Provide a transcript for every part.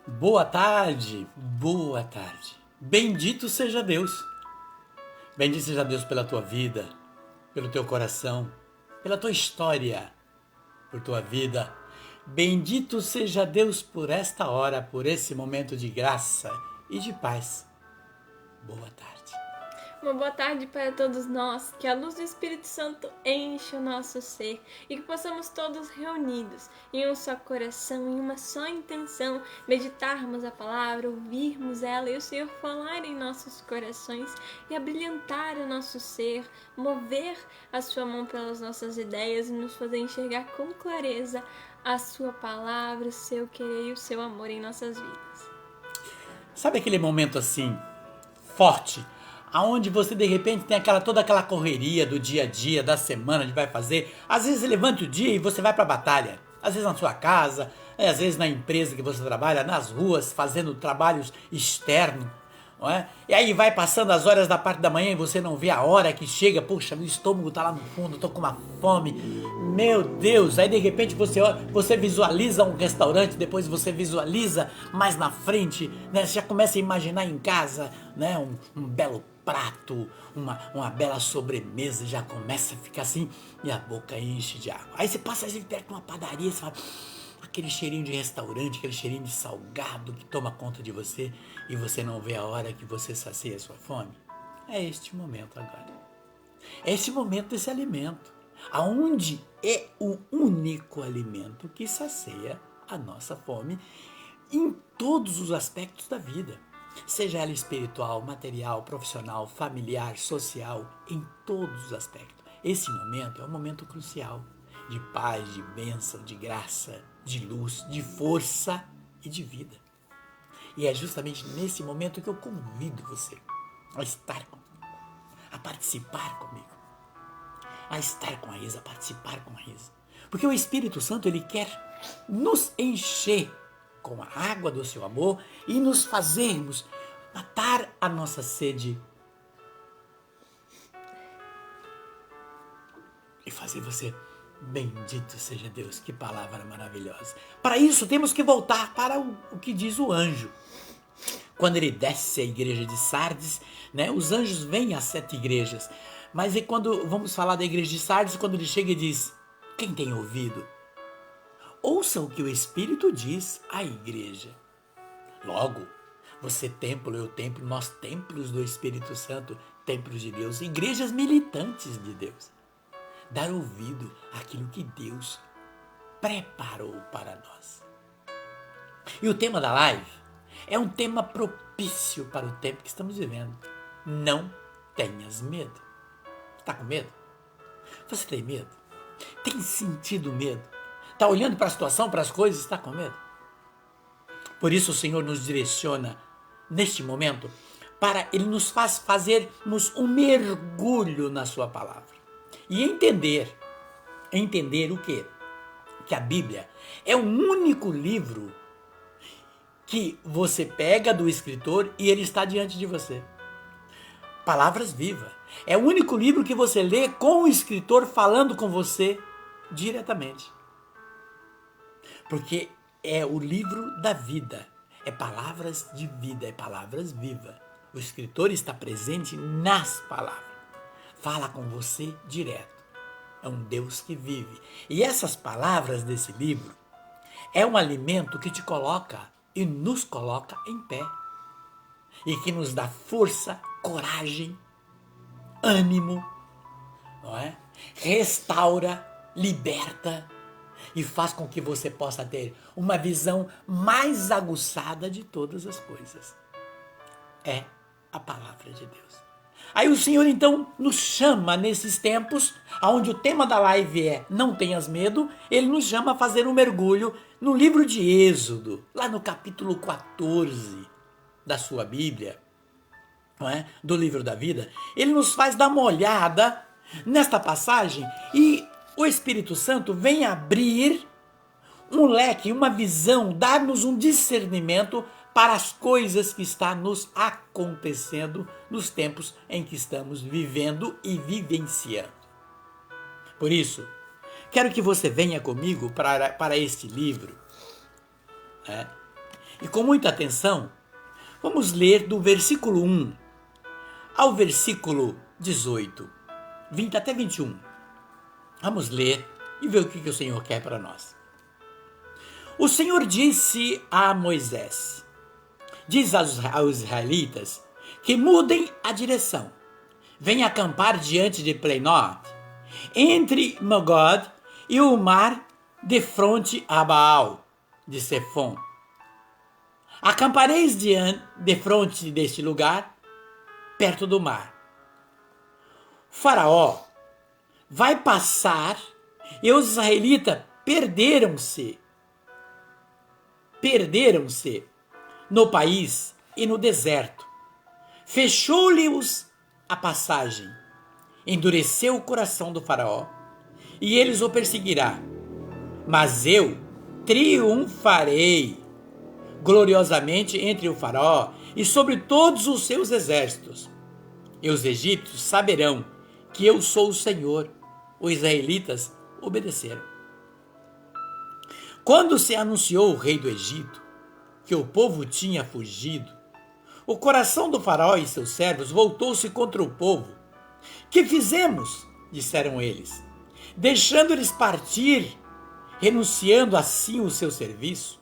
Boa tarde, boa tarde. Bendito seja Deus. Bendito seja Deus pela tua vida, pelo teu coração, pela tua história, por tua vida. Bendito seja Deus por esta hora, por esse momento de graça e de paz. Boa tarde. Uma boa tarde para todos nós, que a luz do Espírito Santo enche o nosso ser e que possamos todos reunidos em um só coração, em uma só intenção, meditarmos a palavra, ouvirmos ela e o Senhor falar em nossos corações e abrilhantar o nosso ser, mover a sua mão pelas nossas ideias e nos fazer enxergar com clareza a sua palavra, o seu querer e o seu amor em nossas vidas. Sabe aquele momento assim, forte, aonde você de repente tem toda aquela correria do dia a dia, da semana, de vai fazer. Às vezes você levanta o dia e você vai para a batalha. Às vezes na sua casa, às vezes na empresa que você trabalha, nas ruas, fazendo trabalhos externos. Não é? E aí vai passando as horas da parte da manhã e você não vê a hora que chega. Puxa, meu estômago tá lá no fundo, tô com uma fome. Meu Deus, aí de repente você visualiza um restaurante, depois você visualiza mais na frente, né? Você já começa a imaginar em casa, né? Um belo prato, uma bela sobremesa, já começa a ficar assim e a boca enche de água. Aí você passa assim perto de uma padaria, você fala, aquele cheirinho de restaurante, aquele cheirinho de salgado que toma conta de você e você não vê a hora que você sacia a sua fome. É este momento agora. É este momento desse alimento, aonde é o único alimento que sacia a nossa fome em todos os aspectos da vida. Seja ela espiritual, material, profissional, familiar, social, em todos os aspectos. Esse momento é um momento crucial de paz, de bênção, de graça, de luz, de força e de vida. E é justamente nesse momento que eu convido você a estar comigo, a participar comigo, a estar com a Isa, a participar com a Isa. Porque o Espírito Santo, ele quer nos encher com a água do seu amor e nos fazermos matar a nossa sede e fazer você, bendito seja Deus, que palavra maravilhosa. Para isso temos que voltar para o que diz o anjo. Quando ele desce à igreja de Sardes, né, os anjos vêm às 7 igrejas, mas quando vamos falar da igreja de Sardes, quando ele chega e diz, quem tem ouvido, ouça o que o Espírito diz à igreja. Logo, você templo, eu templo, nós templos do Espírito Santo, templos de Deus, igrejas militantes de Deus. Dar ouvido àquilo que Deus preparou para nós. E o tema da live é um tema propício para o tempo que estamos vivendo. Não tenhas medo. Está com medo? Você tem medo? Tem sentido medo? Está olhando para a situação, para as coisas, está com medo? Por isso o Senhor nos direciona neste momento para Ele nos fazermos um mergulho na sua palavra. E entender o quê? Que a Bíblia é o único livro que você pega do escritor e ele está diante de você. Palavras vivas. É o único livro que você lê com o escritor falando com você diretamente. Porque é o livro da vida. É palavras de vida, é palavras vivas. O escritor está presente nas palavras. Fala com você direto. É um Deus que vive. E essas palavras desse livro é um alimento que te coloca e nos coloca em pé. E que nos dá força, coragem, ânimo, não é? Restaura, liberta e faz com que você possa ter uma visão mais aguçada de todas as coisas. É a palavra de Deus. Aí o Senhor então nos chama nesses tempos, onde o tema da live é não tenhas medo, Ele nos chama a fazer um mergulho no livro de Êxodo, lá no capítulo 14 da sua Bíblia, não é? Do livro da vida. Ele nos faz dar uma olhada nesta passagem e o Espírito Santo vem abrir um leque, uma visão, dar-nos um discernimento para as coisas que está nos acontecendo nos tempos em que estamos vivendo e vivenciando. Por isso, quero que você venha comigo para este livro, né? E com muita atenção, vamos ler do versículo 1 ao versículo 18, 20 até 21. Vamos ler e ver o que o Senhor quer para nós. O Senhor disse a Moisés: diz aos israelitas que mudem a direção. Venha acampar diante de Plenot, entre Mogod e o mar, de fronte a Baal de Sefon. Acampareis de fronte deste lugar, perto do mar. Faraó vai passar e os israelitas perderam-se no país e no deserto. Fechou-lhes a passagem, endureceu o coração do faraó e eles o perseguirá. Mas eu triunfarei gloriosamente entre o faraó e sobre todos os seus exércitos. E os egípcios saberão que eu sou o Senhor. Os israelitas obedeceram. Quando se anunciou o rei do Egito que o povo tinha fugido, o coração do faraó e seus servos voltou-se contra o povo. Que fizemos? Disseram eles, deixando eles partir, renunciando assim o seu serviço.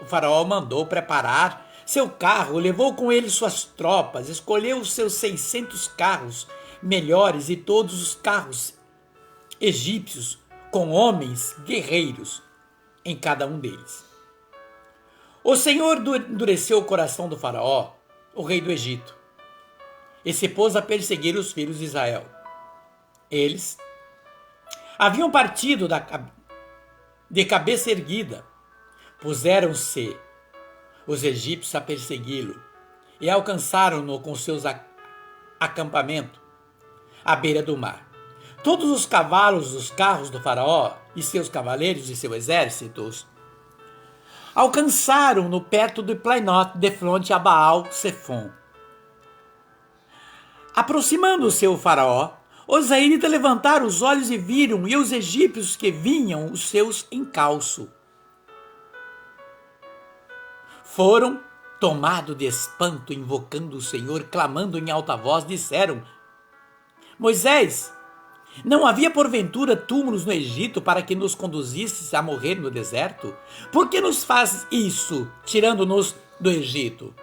O faraó mandou preparar seu carro, levou com ele suas tropas, escolheu os seus 600 carros melhores e todos os carros egípcios com homens guerreiros em cada um deles. O Senhor endureceu o coração do faraó, o rei do Egito, e se pôs a perseguir os filhos de Israel. Eles haviam partido de cabeça erguida. Puseram-se os egípcios a persegui-lo e alcançaram-no com seus acampamentos à beira do mar. Todos os cavalos dos carros do faraó e seus cavaleiros e seus exércitos alcançaram-no perto de Plenot, de fronte a Baal Sefon. Aproximando-se o faraó, os israelitas levantaram os olhos e viram, e os egípcios que vinham os seus encalço. Foram tomados de espanto, invocando o Senhor, clamando em alta voz, disseram: Moisés, não havia porventura túmulos no Egito para que nos conduzisses a morrer no deserto? Por que nos faz isso, tirando-nos do Egito?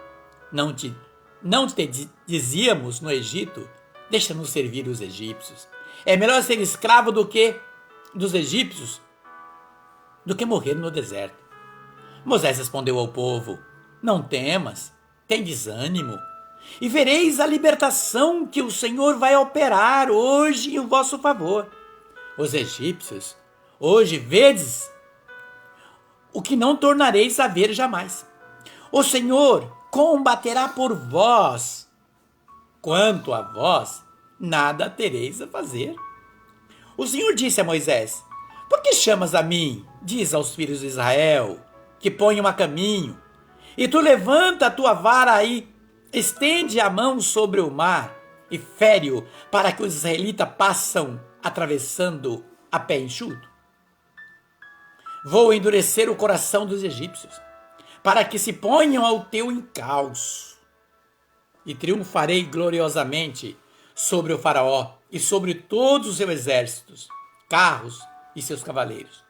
Não te dizíamos no Egito, deixa-nos servir os egípcios. É melhor ser escravo dos egípcios do que morrer no deserto. Moisés respondeu ao povo: não temas, tem desânimo, e vereis a libertação que o Senhor vai operar hoje em vosso favor. Os egípcios, hoje vedes o que não tornareis a ver jamais. O Senhor combaterá por vós. Quanto a vós, nada tereis a fazer. O Senhor disse a Moisés: por que chamas a mim? Diz aos filhos de Israel que ponham a caminho. E tu levanta a tua vara e estende a mão sobre o mar e fere-o, para que os israelitas passam atravessando a pé enxuto. Vou endurecer o coração dos egípcios, para que se ponham ao teu encalço. E triunfarei gloriosamente sobre o faraó e sobre todos os seus exércitos, carros e seus cavaleiros.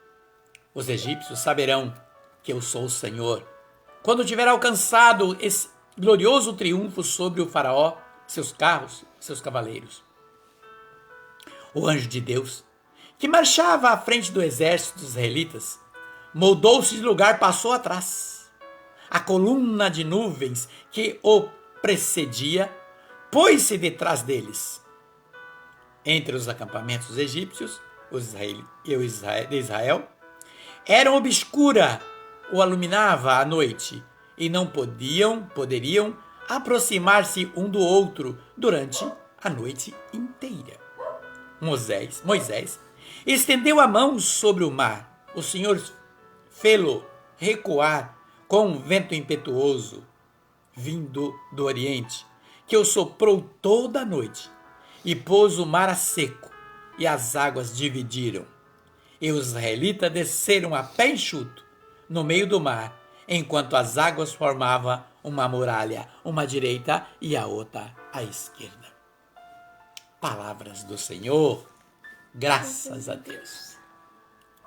Os egípcios saberão que eu sou o Senhor, quando tiver alcançado esse glorioso triunfo sobre o faraó, seus carros e seus cavaleiros. O anjo de Deus, que marchava à frente do exército dos israelitas, mudou-se de lugar, passou atrás. A coluna de nuvens que o precedia pôs-se detrás deles. Entre os acampamentos egípcios de Israel, era obscura, o iluminava à noite, e não poderiam aproximar-se um do outro durante a noite inteira. Moisés estendeu a mão sobre o mar. O Senhor fê-lo recuar com um vento impetuoso, vindo do Oriente, que o soprou toda a noite, e pôs o mar a seco, e as águas dividiram. E os israelitas desceram a pé enxuto no meio do mar, enquanto as águas formavam uma muralha, uma à direita e a outra à esquerda. Palavras do Senhor, graças a Deus.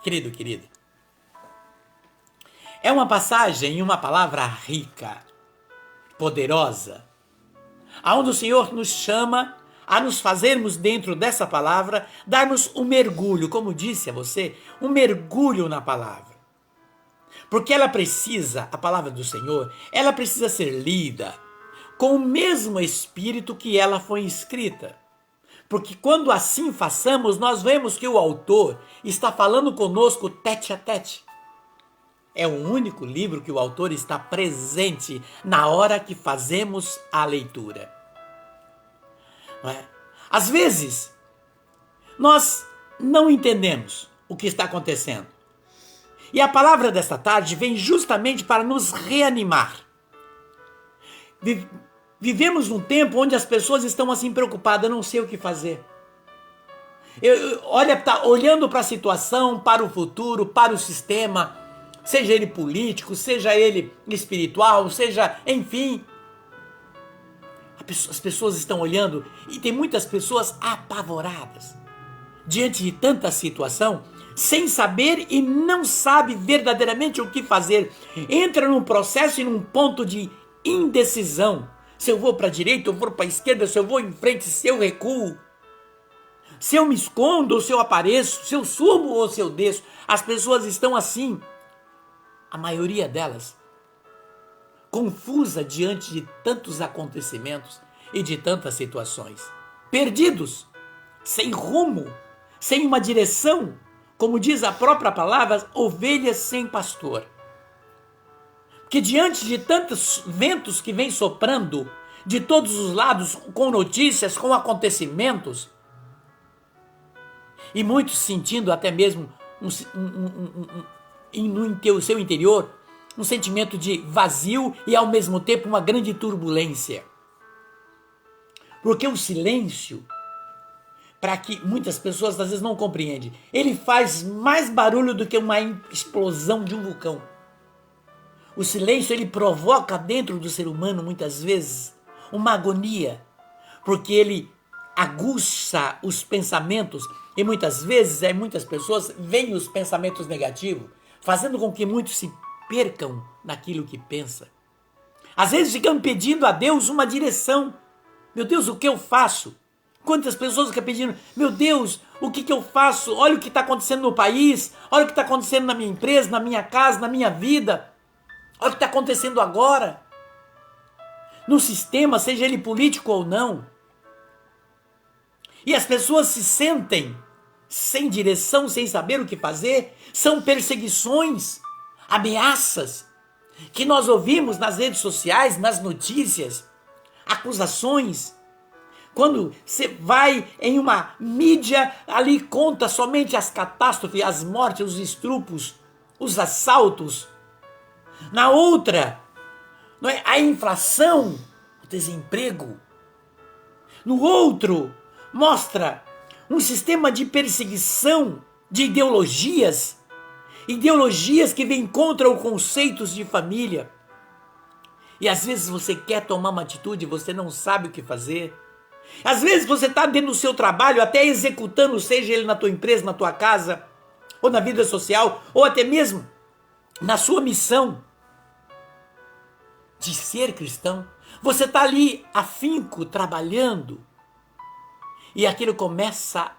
Querido, querida, é uma passagem e uma palavra rica, poderosa, aonde o Senhor nos chama a nos fazermos dentro dessa palavra, darmos um mergulho, como disse a você, um mergulho na palavra. Porque ela precisa, a palavra do Senhor, ela precisa ser lida com o mesmo espírito que ela foi escrita. Porque quando assim façamos, nós vemos que o autor está falando conosco tete a tete. É o único livro que o autor está presente na hora que fazemos a leitura. Não é? Às vezes, nós não entendemos o que está acontecendo. E a palavra desta tarde vem justamente para nos reanimar. Vivemos num tempo onde as pessoas estão assim preocupadas, eu não sei o que fazer. Olha, tá olhando para a situação, para o futuro, para o sistema, seja ele político, seja ele espiritual, seja, enfim. As pessoas estão olhando e tem muitas pessoas apavoradas diante de tanta situação, sem saber e não sabe verdadeiramente o que fazer. Entra num processo e num ponto de indecisão. Se eu vou para a direita, eu vou para a esquerda, se eu vou em frente, se eu recuo. Se eu me escondo ou se eu apareço, se eu subo ou se eu desço. As pessoas estão assim, a maioria delas, confusa diante de tantos acontecimentos e de tantas situações. Perdidos, sem rumo, sem uma direção, como diz a própria palavra, ovelhas sem pastor. Que diante de tantos ventos que vêm soprando de todos os lados, com notícias, com acontecimentos, e muitos sentindo até mesmo no seu interior um sentimento de vazio e ao mesmo tempo uma grande turbulência. Porque o silêncio, para que muitas pessoas às vezes não compreendem, ele faz mais barulho do que uma explosão de um vulcão. O silêncio, ele provoca dentro do ser humano muitas vezes uma agonia, porque ele aguça os pensamentos e muitas vezes, muitas pessoas veem os pensamentos negativos, fazendo com que muitos se percam naquilo que pensa. Às vezes ficam pedindo a Deus uma direção. Meu Deus, o que eu faço? Quantas pessoas ficam pedindo, meu Deus, o que eu faço? Olha o que está acontecendo no país, olha o que está acontecendo na minha empresa, na minha casa, na minha vida. Olha o que está acontecendo agora. No sistema, seja ele político ou não. E as pessoas se sentem sem direção, sem saber o que fazer. São perseguições, ameaças, que nós ouvimos nas redes sociais, nas notícias, acusações. Quando você vai em uma mídia, ali conta somente as catástrofes, as mortes, os estrupos, os assaltos. Na outra, não é? A inflação, o desemprego. No outro, mostra um sistema de perseguição de ideologias que vêm contra os conceitos de família. E às vezes você quer tomar uma atitude e você não sabe o que fazer. Às vezes você está dentro do seu trabalho, até executando, seja ele na tua empresa, na tua casa, ou na vida social, ou até mesmo na sua missão de ser cristão. Você está ali afinco, trabalhando, e aquilo começa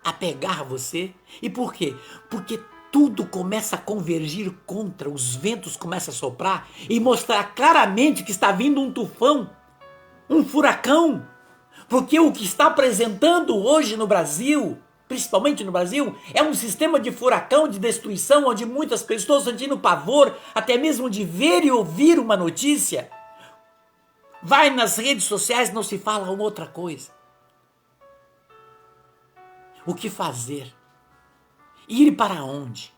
a pegar você. E por quê? Porque tudo começa a convergir contra, os ventos começam a soprar e mostrar claramente que está vindo um tufão, um furacão. Porque o que está apresentando hoje no Brasil, principalmente no Brasil, é um sistema de furacão, de destruição, onde muitas pessoas estão sentindo pavor, até mesmo de ver e ouvir uma notícia. Vai nas redes sociais, não se fala uma outra coisa. O que fazer? Ir para onde?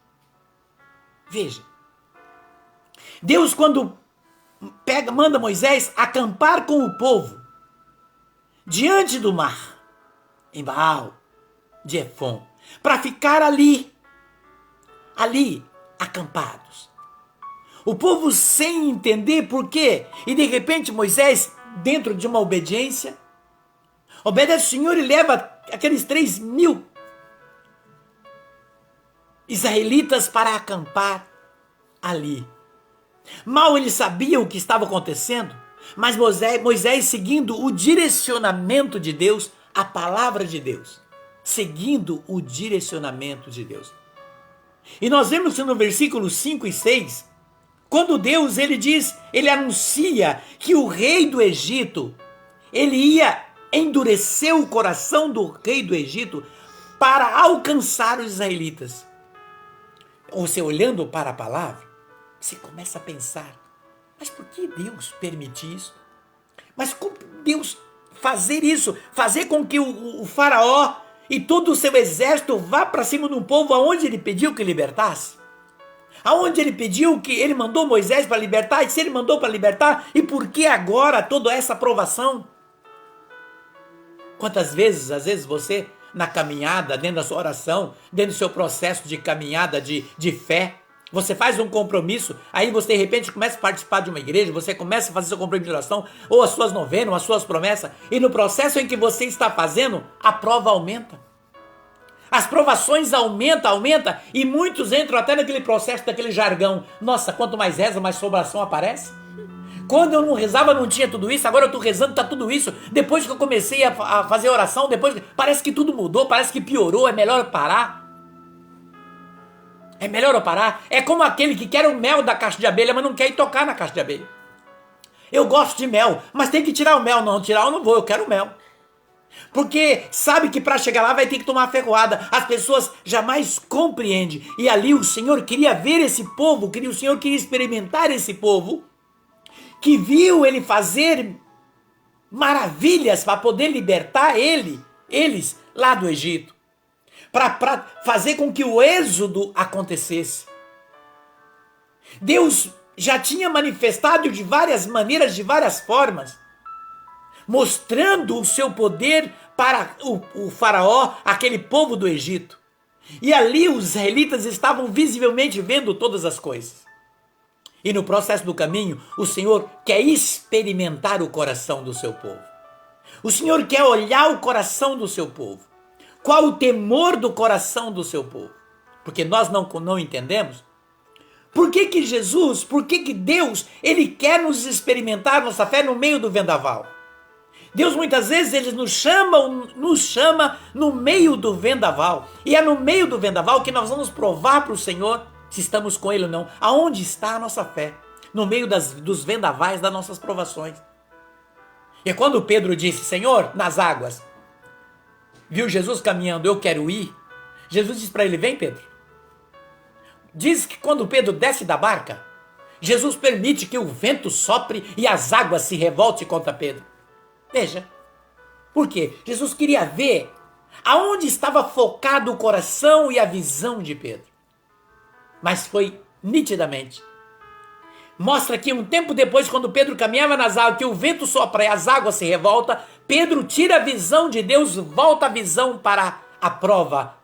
Veja, Deus quando manda Moisés acampar com o povo diante do mar, em Baal de Efon, para ficar ali acampados. O povo sem entender por quê. E de repente Moisés, dentro de uma obediência, obedece ao Senhor e leva aqueles 3.000 israelitas para acampar ali. Mal ele sabia o que estava acontecendo, mas Moisés seguindo o direcionamento de Deus, a palavra de Deus, seguindo o direcionamento de Deus. E nós vemos que no versículo 5 e 6, quando Deus, ele anuncia que o rei do Egito, ele ia endurecer o coração do rei do Egito para alcançar os israelitas. Você olhando para a palavra, você começa a pensar, mas por que Deus permite isso? Mas como Deus fazer isso? Fazer com que o faraó e todo o seu exército vá para cima de um povo aonde ele pediu que libertasse? Aonde ele pediu que ele mandou Moisés para libertar? E se ele mandou para libertar, e por que agora toda essa provação? Quantas vezes, às vezes você, na caminhada, dentro da sua oração, dentro do seu processo de caminhada de fé, você faz um compromisso, aí você de repente começa a participar de uma igreja, você começa a fazer seu compromisso de oração, ou as suas novenas, ou as suas promessas, e no processo em que você está fazendo, a prova aumenta. As provações aumentam, e muitos entram até naquele processo, daquele jargão. Nossa, quanto mais reza, mais provação aparece. Quando eu não rezava, não tinha tudo isso, agora eu estou rezando, está tudo isso. Depois que eu comecei a fazer oração, parece que tudo mudou, parece que piorou, é melhor eu parar. É melhor eu parar. É como aquele que quer o mel da caixa de abelha, mas não quer ir tocar na caixa de abelha. Eu gosto de mel, mas tem que tirar o mel. Não, tirar eu não vou, eu quero mel. Porque sabe que para chegar lá vai ter que tomar ferroada. As pessoas jamais compreendem. E ali o Senhor queria ver esse povo, o Senhor queria experimentar esse povo, que viu ele fazer maravilhas para poder libertar eles lá do Egito. Para fazer com que o êxodo acontecesse. Deus já tinha manifestado de várias maneiras, de várias formas, mostrando o seu poder para o faraó, aquele povo do Egito. E ali os israelitas estavam visivelmente vendo todas as coisas. E no processo do caminho, o Senhor quer experimentar o coração do seu povo. O Senhor quer olhar o coração do seu povo. Qual o temor do coração do seu povo? Porque nós não entendemos. Por que Jesus, por que Deus, ele quer nos experimentar nossa fé no meio do vendaval? Deus muitas vezes ele nos chama no meio do vendaval. E é no meio do vendaval que nós vamos provar para o Senhor se estamos com ele ou não. Aonde está a nossa fé? No meio dos vendavais das nossas provações. E quando Pedro disse, Senhor, nas águas, viu Jesus caminhando, eu quero ir. Jesus disse para ele, vem Pedro. Diz que quando Pedro desce da barca, Jesus permite que o vento sopre e as águas se revoltem contra Pedro. Veja, por quê? Jesus queria ver aonde estava focado o coração e a visão de Pedro. Mas foi nitidamente. Mostra que um tempo depois, quando Pedro caminhava nas águas, que o vento sopra e as águas se revoltam, Pedro tira a visão de Deus, volta a visão para a prova,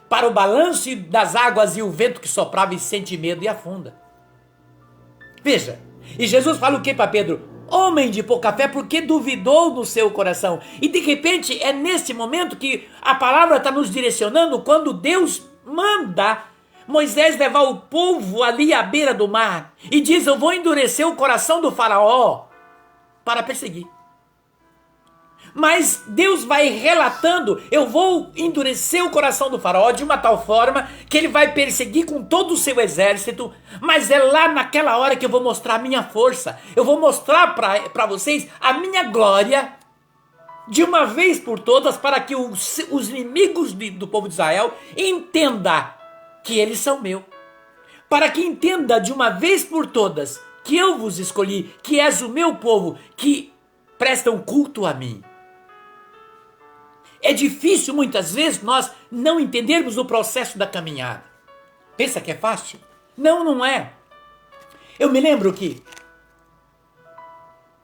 para o balanço das águas e o vento que soprava e sente medo e afunda. Veja, e Jesus fala o que para Pedro? Homem de pouca fé, porque duvidou no seu coração. E de repente é nesse momento que a palavra está nos direcionando, quando Deus manda Moisés levar o povo ali à beira do mar e diz, eu vou endurecer o coração do faraó para perseguir. Mas Deus vai relatando, eu vou endurecer o coração do faraó de uma tal forma que ele vai perseguir com todo o seu exército, mas é lá naquela hora que eu vou mostrar a minha força, eu vou mostrar para vocês a minha glória de uma vez por todas, para que os inimigos do povo de Israel entendam que eles são meus, para que entenda de uma vez por todas que eu vos escolhi, que és o meu povo, que prestam culto a mim. É difícil muitas vezes nós não entendermos o processo da caminhada. Pensa que é fácil? Não, não é. Eu me lembro que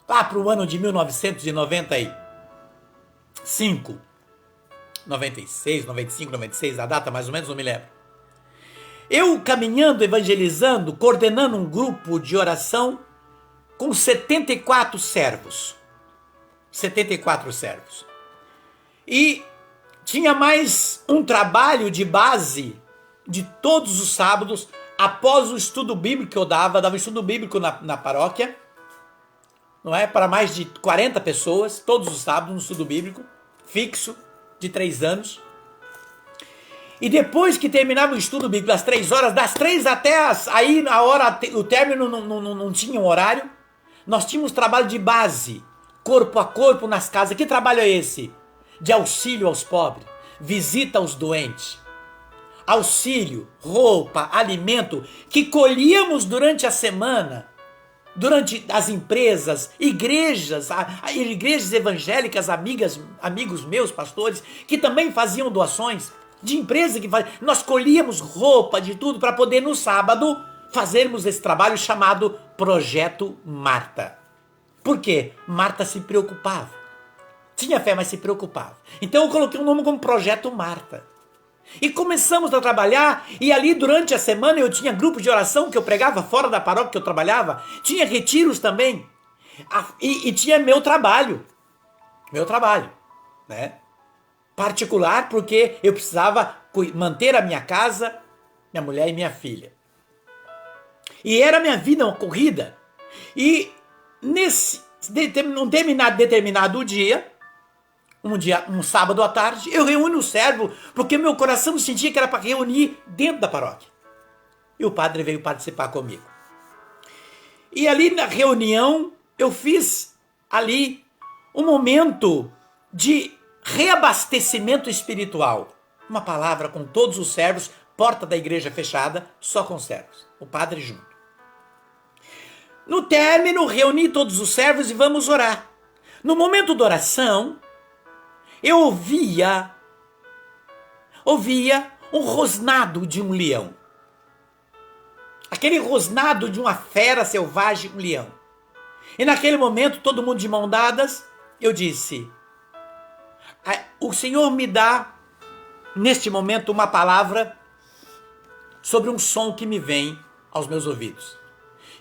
lá para o ano de 1995, 96, 95, 96, a data mais ou menos, não me lembro. Eu caminhando, evangelizando, coordenando um grupo de oração com 74 servos. 74 servos. E tinha mais um trabalho de base de todos os sábados, após o estudo bíblico que eu dava estudo bíblico na paróquia, não é? Para mais de 40 pessoas, todos os sábados, um estudo bíblico, fixo, de 3 anos. E depois que terminava o estudo bíblico, das 3 horas, das 3 até aí a hora, o término não tinha um horário, nós tínhamos trabalho de base, corpo a corpo nas casas. Que trabalho é esse? De auxílio aos pobres, visita aos doentes, auxílio, roupa, alimento, que colhíamos durante a semana, durante as empresas, igrejas, igrejas evangélicas, amigos meus, pastores, que também faziam doações, de empresa que faz. Nós colhíamos roupa de tudo para poder no sábado fazermos esse trabalho chamado Projeto Marta. Por quê? Marta se preocupava. Tinha fé, mas se preocupava. Então eu coloquei o nome como Projeto Marta. E começamos a trabalhar, e ali durante a semana eu tinha grupos de oração que eu pregava fora da paróquia que eu trabalhava, tinha retiros também, e tinha meu trabalho, né? Particular, porque eu precisava manter a minha casa, minha mulher e minha filha. E era minha vida uma corrida. E num determinado dia, um sábado à tarde, eu reúno o servo, porque meu coração sentia que era para reunir dentro da paróquia. E o padre veio participar comigo. E ali na reunião, eu fiz ali um momento de reabastecimento espiritual. Uma palavra com todos os servos, porta da igreja fechada, só com servos. O padre junto. No término, reuni todos os servos e vamos orar. No momento da oração, eu ouvia um rosnado de um leão. Aquele rosnado de uma fera selvagem, um leão. E naquele momento, todo mundo de mãos dadas, eu disse: o Senhor me dá, neste momento, uma palavra sobre um som que me vem aos meus ouvidos.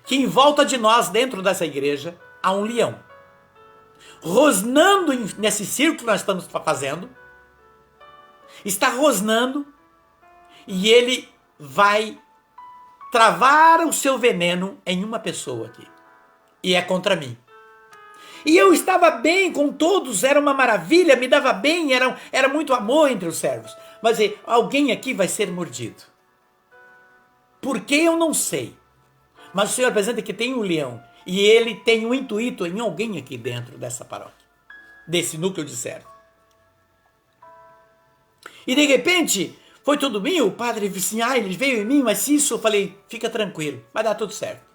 Que em volta de nós, dentro dessa igreja, há um leão. Rosnando nesse círculo que nós estamos fazendo, está rosnando, e ele vai travar o seu veneno em uma pessoa aqui. E é contra mim. E eu estava bem com todos, era uma maravilha, me dava bem, era muito amor entre os servos. Mas alguém aqui vai ser mordido. Por que eu não sei? Mas o Senhor apresenta que tem um leão. E ele tem um intuito em alguém aqui dentro dessa paróquia. Desse núcleo de servo. E de repente, foi tudo bem, o padre disse assim, ele veio em mim, mas isso, eu falei, fica tranquilo, vai dar tudo certo.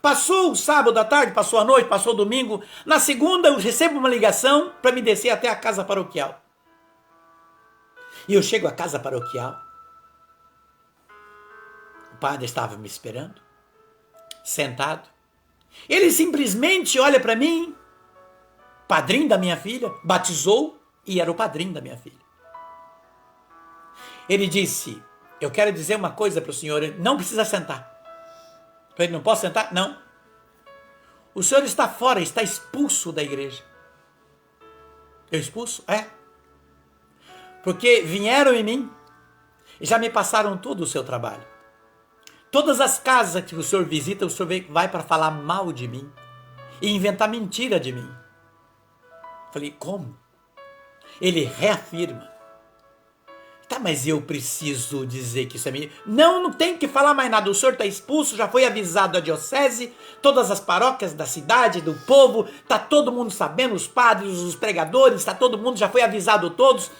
Passou o sábado à tarde, passou a noite, passou o domingo. Na segunda eu recebo uma ligação para me descer até a casa paroquial. E eu chego à casa paroquial. O padre estava me esperando, sentado. Ele simplesmente olha para mim, padrinho da minha filha, batizou e era o padrinho da minha filha. Ele disse, eu quero dizer uma coisa para o senhor, não precisa sentar. Eu falei, não posso sentar? Não. O senhor está fora, está expulso da igreja. Eu expulso? É. Porque vieram em mim e já me passaram todo o seu trabalho. Todas as casas que o senhor visita, o senhor vai para falar mal de mim e inventar mentira de mim. Eu falei, como? Ele reafirma. Tá, mas eu preciso dizer que isso é mentira. Não tem que falar mais nada. O senhor está expulso, já foi avisado a diocese, todas as paróquias da cidade, do povo, tá todo mundo sabendo, os padres, os pregadores, tá todo mundo, já foi avisado todos.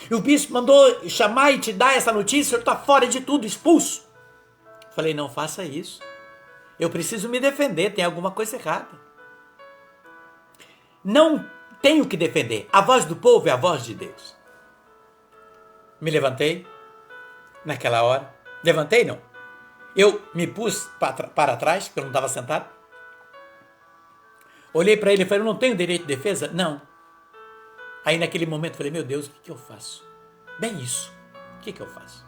E o bispo mandou chamar e te dar essa notícia, o senhor está fora de tudo, expulso. Falei, não faça isso. Eu preciso me defender, tem alguma coisa errada. Não tenho que defender. A voz do povo é a voz de Deus. Me levantei, naquela hora. Levantei, não. Eu me pus para trás, porque eu não estava sentado. Olhei para ele e falei, eu não tenho direito de defesa? Não. Aí naquele momento falei, meu Deus, o que eu faço? Bem isso. que eu faço?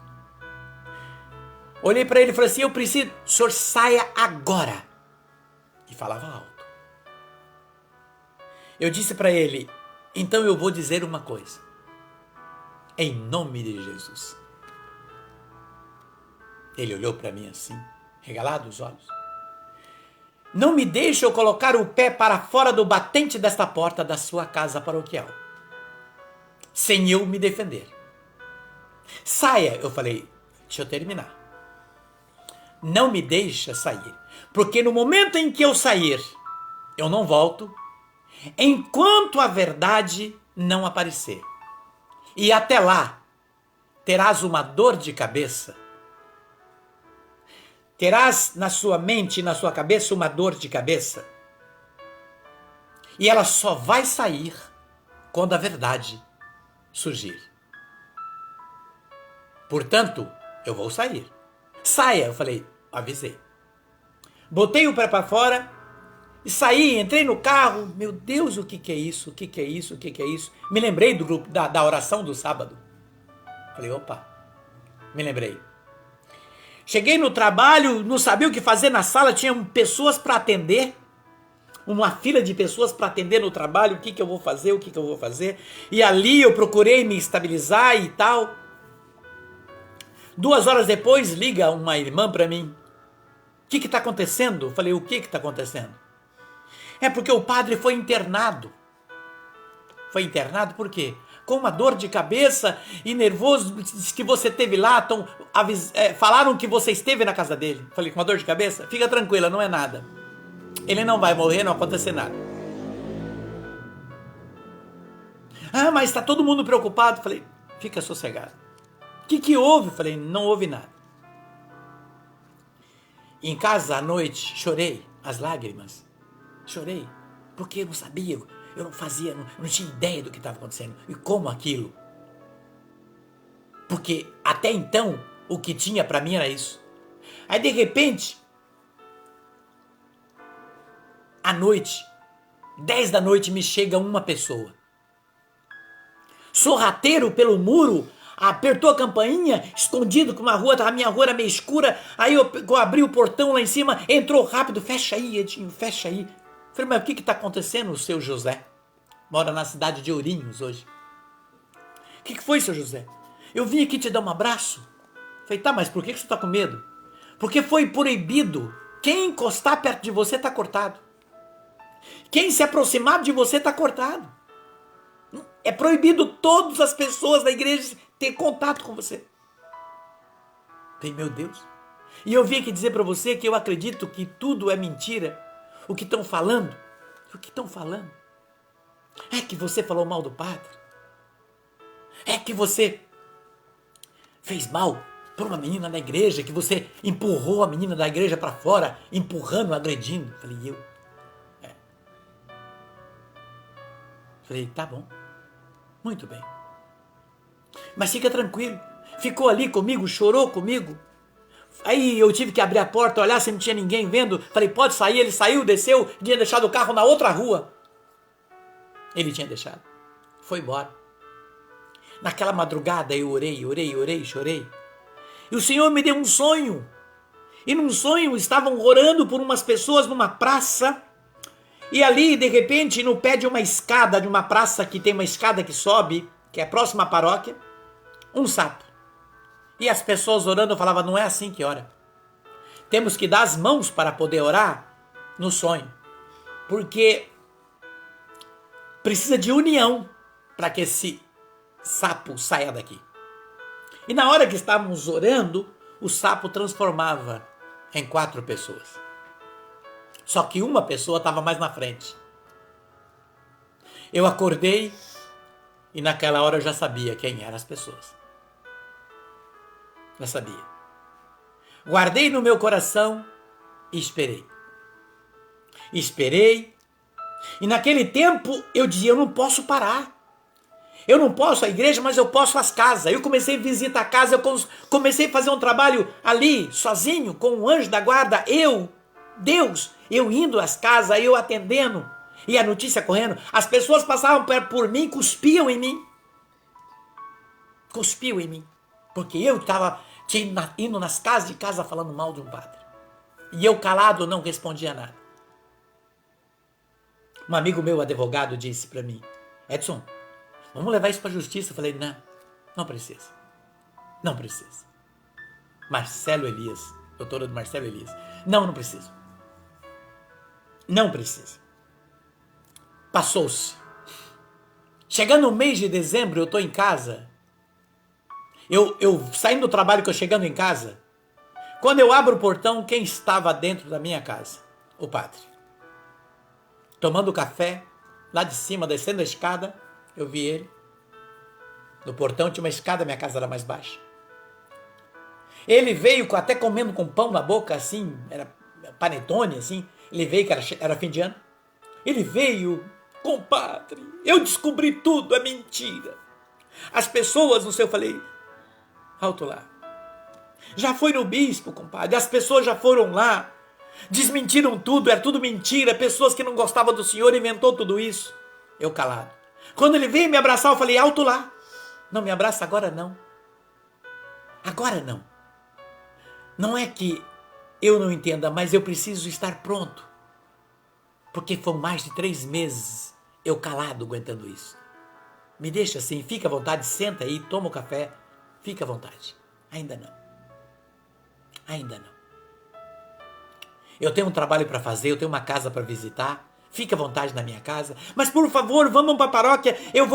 Olhei para ele e falei assim, eu preciso, o senhor saia agora. E falava alto. Eu disse para ele, então eu vou dizer uma coisa. Em nome de Jesus. Ele olhou para mim assim, regalado os olhos. Não me deixe eu colocar o pé para fora do batente desta porta da sua casa paroquial, sem eu me defender. Saia, eu falei, deixa eu terminar. Não me deixa sair, porque no momento em que eu sair, eu não volto, enquanto a verdade não aparecer. E até lá, terás uma dor de cabeça. Terás na sua mente e na sua cabeça uma dor de cabeça. E ela só vai sair quando a verdade surgir. Portanto, eu vou sair. Saia, eu falei, avisei. Botei o pé para fora e saí, entrei no carro. Meu Deus, o que é isso? O que é isso? O que é isso? Me lembrei do grupo da oração do sábado. Falei, opa, me lembrei. Cheguei no trabalho, não sabia o que fazer na sala, tinha pessoas para atender. Uma fila de pessoas para atender no trabalho, o que eu vou fazer, o que eu vou fazer. E ali eu procurei me estabilizar e tal. 2 horas depois, liga uma irmã para mim. O que está acontecendo? Eu falei, o que está acontecendo? É porque o padre foi internado. Foi internado por quê? Com uma dor de cabeça e nervoso, que você teve lá, falaram que você esteve na casa dele. Falei, com uma dor de cabeça? Fica tranquila, não é nada. Ele não vai morrer, não vai acontecer nada. Ah, mas está todo mundo preocupado. Falei, fica sossegado. O que houve? Falei, não houve nada. Em casa, à noite, chorei, as lágrimas. Chorei, porque eu não sabia, eu não tinha ideia do que estava acontecendo. E como aquilo? Porque até então, o que tinha para mim era isso. Aí, de repente, à noite, 10 da noite, me chega uma pessoa. Sorrateiro pelo muro, apertou a campainha, escondido com uma rua, a minha rua era meio escura, aí eu abri o portão lá em cima, entrou rápido, fecha aí, Edinho, fecha aí. Falei, mas o que está acontecendo, o seu José? Mora na cidade de Ourinhos hoje. O que foi, seu José? Eu vim aqui te dar um abraço. Falei, tá, mas por que você está com medo? Porque foi proibido. Quem encostar perto de você está cortado. Quem se aproximar de você está cortado. É proibido todas as pessoas da igreja ter contato com você. Falei, meu Deus. E eu vim aqui dizer para você que eu acredito que tudo é mentira. O que estão falando? O que estão falando? É que você falou mal do padre. É que você fez mal para uma menina da igreja, que você empurrou a menina da igreja para fora, empurrando, agredindo. Falei, eu? Falei, tá bom. Muito bem. Mas fica tranquilo. Ficou ali comigo, chorou comigo. Aí eu tive que abrir a porta, olhar se não tinha ninguém vendo. Falei, pode sair. Ele saiu, desceu, tinha deixado o carro na outra rua. Ele tinha deixado. Foi embora. Naquela madrugada eu orei, chorei. E o Senhor me deu um sonho. E num sonho estavam orando por umas pessoas numa praça. E ali, de repente, no pé de uma escada, de uma praça que tem uma escada que sobe, que é próxima à paróquia, um sapo. E as pessoas orando falavam, não é assim que ora. Temos que dar as mãos para poder orar no sonho. Porque precisa de união para que esse sapo saia daqui. E na hora que estávamos orando, o sapo transformava em 4 pessoas. Só que uma pessoa estava mais na frente. Eu acordei e naquela hora eu já sabia quem eram as pessoas. Já sabia. Guardei no meu coração e esperei. Esperei. E naquele tempo eu dizia, eu não posso parar. Eu não posso a igreja, mas eu posso as casas. Eu comecei a visitar a casa, eu comecei a fazer um trabalho ali, sozinho, com o anjo da guarda. Deus, eu indo às casas, eu atendendo. E a notícia correndo. As pessoas passavam por mim, cuspiam em mim. Cuspiam em mim. Porque eu estava indo nas casas de casa falando mal de um padre. E eu calado não respondia nada. Um amigo meu, advogado, disse para mim: Edson, vamos levar isso para a justiça. Eu falei: não, não precisa. Não precisa. Marcelo Elias, doutora do Marcelo Elias. Não preciso. Não precisa. Passou-se. Chegando no mês de dezembro, eu estou em casa. Eu saindo do trabalho, que eu chegando em casa, quando eu abro o portão, quem estava dentro da minha casa? O padre. Tomando café, lá de cima, descendo a escada, eu vi ele. No portão tinha uma escada, minha casa era mais baixa. Ele veio até comendo com pão na boca, assim, era panetone, assim. Ele veio, que era fim de ano. Ele veio: compadre, eu descobri tudo, é mentira. As pessoas, não sei, eu falei: alto lá. Já foi no bispo, compadre, as pessoas já foram lá, desmentiram tudo, era tudo mentira, pessoas que não gostavam do senhor inventou tudo isso. Eu calado. Quando ele veio me abraçar, eu falei: alto lá. Não me abraça agora não. Agora não. Não é que eu não entenda, mas eu preciso estar pronto. Porque foram mais de 3 meses eu calado aguentando isso. Me deixa assim, fica à vontade, senta aí, toma o café, fica à vontade. Ainda não. Ainda não. Eu tenho um trabalho para fazer, eu tenho uma casa para visitar. Fique à vontade na minha casa. Mas por favor, vamos para a paróquia. Eu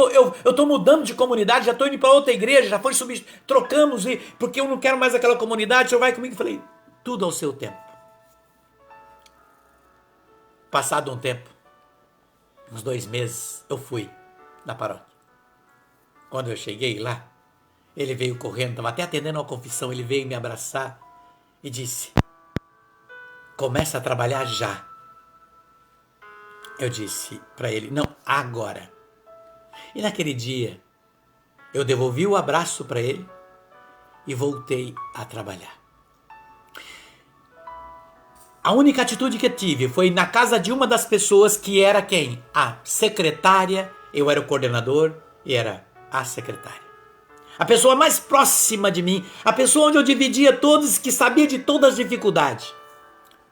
estou mudando de comunidade, já estou indo para outra igreja, já foi trocamos, porque eu não quero mais aquela comunidade, o senhor vai comigo? Eu falei: tudo ao seu tempo. Passado um tempo, uns 2 meses, eu fui na paróquia. Quando eu cheguei lá, ele veio correndo, estava até atendendo uma confissão, ele veio me abraçar e disse: começa a trabalhar já. Eu disse para ele: não, agora. E naquele dia, eu devolvi o abraço para ele e voltei a trabalhar. A única atitude que eu tive foi na casa de uma das pessoas que era quem? A secretária, eu era o coordenador e era a secretária. A pessoa mais próxima de mim, a pessoa onde eu dividia todos, que sabia de todas as dificuldades.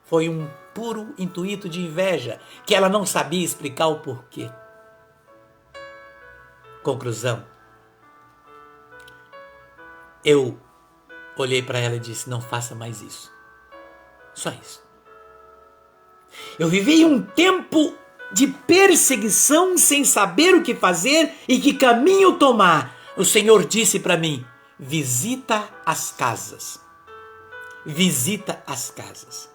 Foi um puro intuito de inveja, que ela não sabia explicar o porquê. Conclusão. Eu olhei para ela e disse: não faça mais isso. Só isso. Eu vivi um tempo de perseguição sem saber o que fazer e que caminho tomar. O Senhor disse para mim: visita as casas. Visita as casas.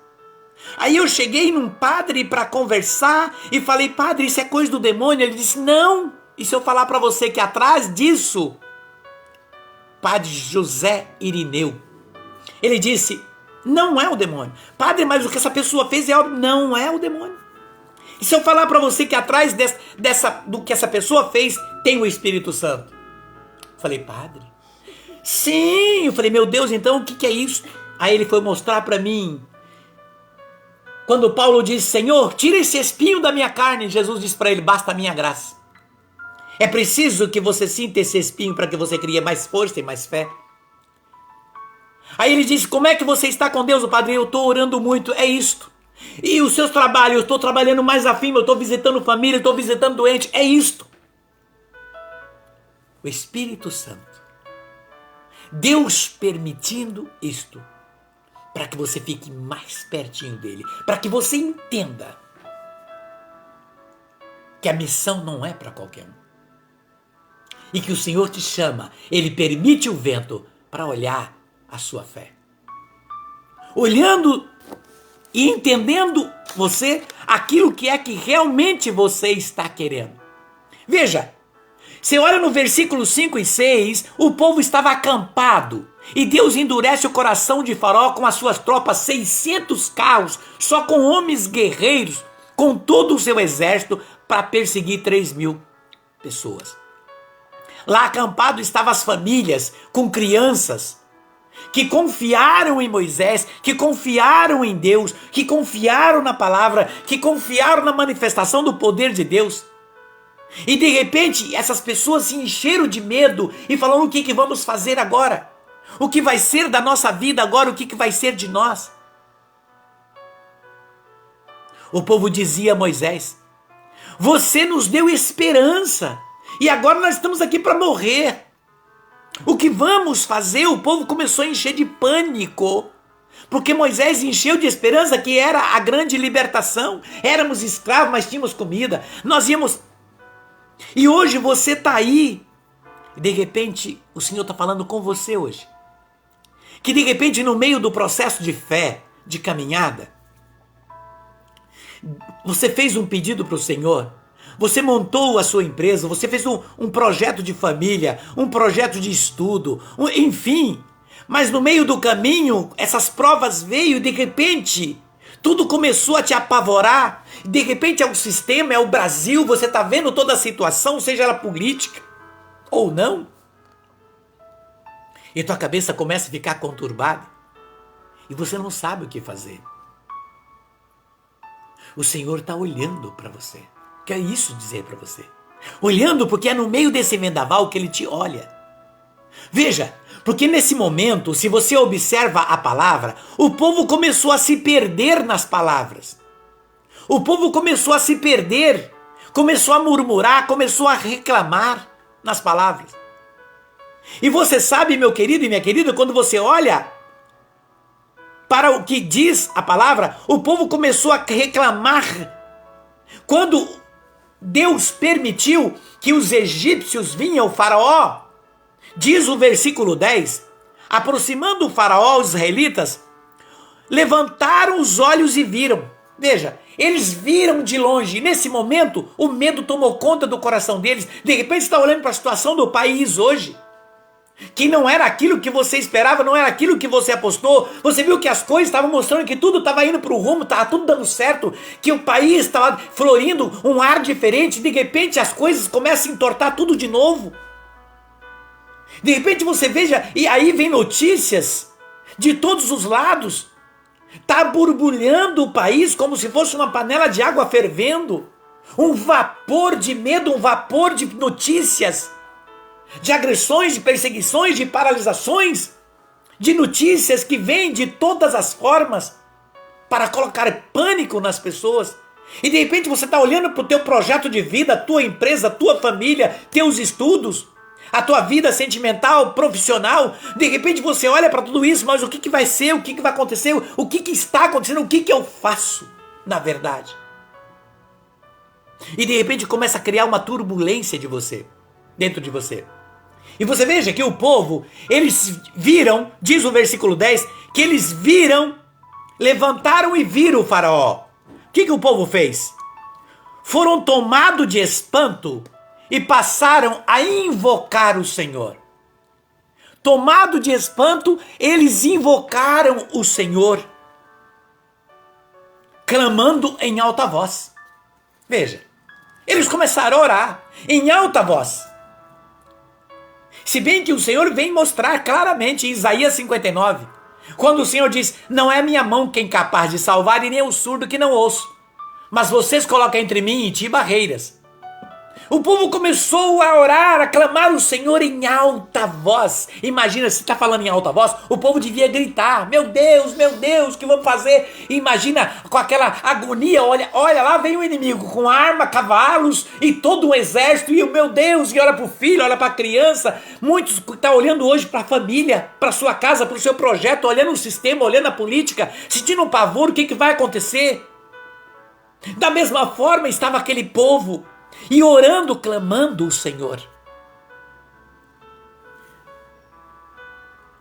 Aí eu cheguei num padre para conversar e falei: padre, isso é coisa do demônio? Ele disse: não. E se eu falar para você que atrás disso, padre José Irineu, ele disse: não é o demônio. Padre, mas o que essa pessoa fez é óbvio. Não é o demônio. E se eu falar para você que atrás do que essa pessoa fez tem o Espírito Santo? Falei: padre, sim. Eu falei: meu Deus, então o que é isso? Aí ele foi mostrar para mim. Quando Paulo disse: Senhor, tira esse espinho da minha carne, Jesus disse para ele: basta a minha graça. É preciso que você sinta esse espinho para que você crie mais força e mais fé. Aí ele disse: como é que você está com Deus? O padre: eu estou orando muito. É isto. E os seus trabalhos? Eu estou trabalhando mais afim, eu estou visitando família, eu estou visitando doente. É isto. O Espírito Santo, Deus permitindo isto, para que você fique mais pertinho dele, para que você entenda que a missão não é para qualquer um. E que o Senhor te chama, ele permite o vento para olhar a sua fé. Olhando e entendendo você aquilo que é que realmente você está querendo. Veja, você olha no versículo 5 e 6, o povo estava acampado. E Deus endurece o coração de Faraó com as suas tropas, 600 carros, só com homens guerreiros, com todo o seu exército, para perseguir 3.000 pessoas. Lá acampado estavam as famílias com crianças, que confiaram em Moisés, que confiaram em Deus, que confiaram na palavra, que confiaram na manifestação do poder de Deus. E de repente essas pessoas se encheram de medo e falaram: o que vamos fazer agora? O que vai ser da nossa vida agora? O que vai ser de nós? O povo dizia a Moisés: você nos deu esperança e agora nós estamos aqui para morrer. O que vamos fazer? O povo começou a encher de pânico, porque Moisés encheu de esperança que era a grande libertação. Éramos escravos, mas tínhamos comida. Nós íamos... E hoje você está aí, e de repente o Senhor está falando com você hoje. Que de repente no meio do processo de fé, de caminhada, você fez um pedido para o Senhor, você montou a sua empresa, você fez um projeto de família, um projeto de estudo, enfim. Mas no meio do caminho, essas provas veio e de repente tudo começou a te apavorar. De repente é o sistema, é o Brasil, você está vendo toda a situação, seja ela política ou não. E tua cabeça começa a ficar conturbada e você não sabe o que fazer. O Senhor está olhando para você. Quer isso dizer para você? Olhando porque é no meio desse vendaval que Ele te olha. Veja, porque nesse momento, se você observa a palavra, o povo começou a se perder nas palavras. O povo começou a se perder, começou a murmurar, começou a reclamar nas palavras. E você sabe, meu querido e minha querida, quando você olha para o que diz a palavra, o povo começou a reclamar. Quando Deus permitiu que os egípcios vinham ao faraó, diz o versículo 10, aproximando o faraó, os israelitas levantaram os olhos e viram. Veja, eles viram de longe, e nesse momento o medo tomou conta do coração deles. De repente está olhando para a situação do país hoje, que não era aquilo que você esperava, não era aquilo que você apostou. Você viu que as coisas estavam mostrando que tudo estava indo para o rumo, estava tudo dando certo, que o país estava florindo, um ar diferente. De repente as coisas começam a entortar tudo de novo. De repente você veja, e aí vem notícias de todos os lados. Está borbulhando o país como se fosse uma panela de água fervendo. Um vapor de medo, um vapor de notícias, de agressões, de perseguições, de paralisações, de notícias que vêm de todas as formas para colocar pânico nas pessoas. E de repente você está olhando para o teu projeto de vida, a tua empresa, a tua família, teus estudos, a tua vida sentimental, profissional. De repente você olha para tudo isso, mas o que vai ser, o que vai acontecer, o que está acontecendo, o que eu faço, na verdade. E de repente começa a criar uma turbulência de você, dentro de você. E você veja que o povo, eles viram, diz o versículo 10, que eles viram, levantaram e viram o faraó. O que o povo fez? Foram tomados de espanto e passaram a invocar o Senhor. Tomado de espanto, eles invocaram o Senhor, clamando em alta voz. Veja, eles começaram a orar em alta voz. Se bem que o Senhor vem mostrar claramente em Isaías 59, quando o Senhor diz: não é minha mão quem é capaz de salvar e nem o surdo que não ouço, mas vocês colocam entre mim e ti barreiras. O povo começou a orar, a clamar o Senhor em alta voz. Imagina, se está falando em alta voz, o povo devia gritar: meu Deus, o que vamos fazer? Imagina com aquela agonia, olha lá vem o inimigo com arma, cavalos e todo um exército, e o meu Deus, e olha para o filho, olha para a criança. Muitos estão olhando hoje para a família, para sua casa, para o seu projeto, olhando o sistema, olhando a política, sentindo um pavor, o que vai acontecer? Da mesma forma estava aquele povo, e orando, clamando o Senhor.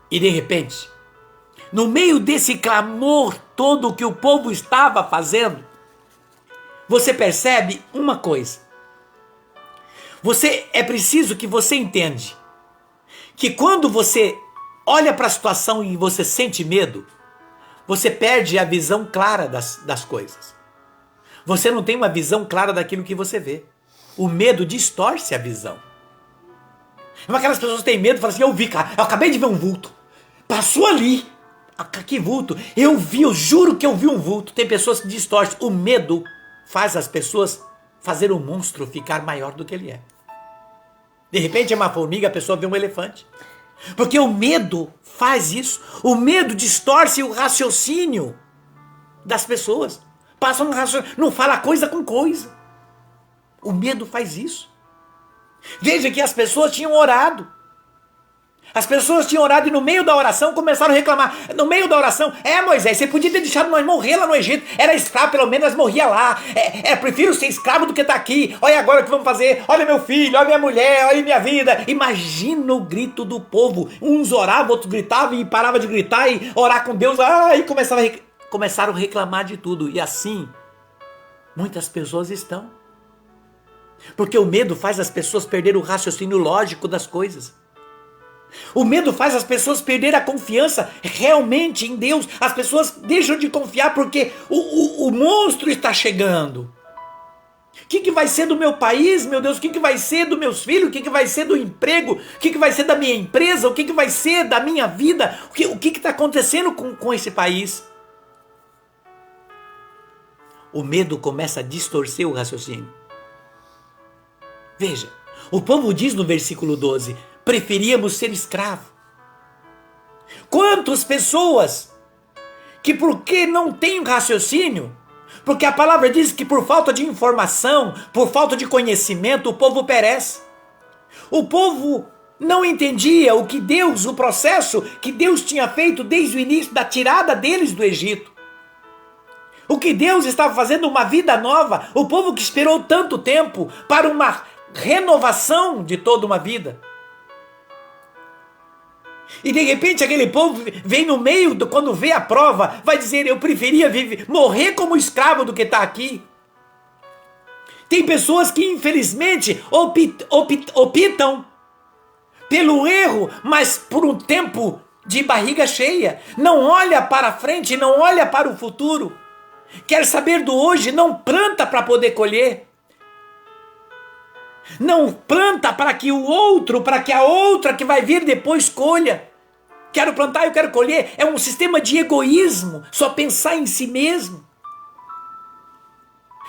E de repente, no meio desse clamor todo que o povo estava fazendo, você percebe uma coisa. É preciso que você entenda que quando você olha para a situação e você sente medo, você perde a visão clara das coisas. Você não tem uma visão clara daquilo que você vê. O medo distorce a visão. Aquelas pessoas que têm medo falam assim: eu acabei de ver um vulto. Passou ali. Que vulto? Eu juro que eu vi um vulto. Tem pessoas que distorcem. O medo faz as pessoas fazer o monstro ficar maior do que ele é. De repente é uma formiga, a pessoa vê um elefante. Porque o medo faz isso. O medo distorce o raciocínio das pessoas. Passa um raciocínio, não fala coisa com coisa. O medo faz isso. Veja que as pessoas tinham orado. As pessoas tinham orado e no meio da oração começaram a reclamar. No meio da oração, Moisés, você podia ter deixado nós morrer lá no Egito. Era escravo, pelo menos nós morria lá. Prefiro ser escravo do que estar aqui. Olha agora o que vamos fazer. Olha meu filho, olha minha mulher, olha minha vida. Imagina o grito do povo. Uns oravam, outros gritavam e paravam de gritar e orar com Deus. E começaram a reclamar de tudo. E assim, muitas pessoas estão. Porque o medo faz as pessoas perder o raciocínio lógico das coisas. O medo faz as pessoas perder a confiança realmente em Deus. As pessoas deixam de confiar porque o monstro está chegando. O que vai ser do meu país, meu Deus? O que vai ser dos meus filhos? O que vai ser do emprego? O que vai ser da minha empresa? O que vai ser da minha vida? O que está acontecendo com esse país? O medo começa a distorcer o raciocínio. Veja, o povo diz no versículo 12... preferíamos ser escravo. Quantas pessoas que porque não têm raciocínio, porque a palavra diz que por falta de informação, por falta de conhecimento, o povo perece. O povo não entendia o processo que Deus tinha feito desde o início da tirada deles do Egito. O que Deus estava fazendo, uma vida nova, o povo que esperou tanto tempo para uma renovação de toda uma vida. E de repente aquele povo vem no meio, quando vê a prova, vai dizer, eu preferia morrer como escravo do que estar aqui. Tem pessoas que infelizmente optam pelo erro, mas por um tempo de barriga cheia. Não olha para frente, não olha para o futuro. Quer saber do hoje, não planta para poder colher. Não planta para que a outra que vai vir depois colha. Quero plantar, eu quero colher. É um sistema de egoísmo, só pensar em si mesmo.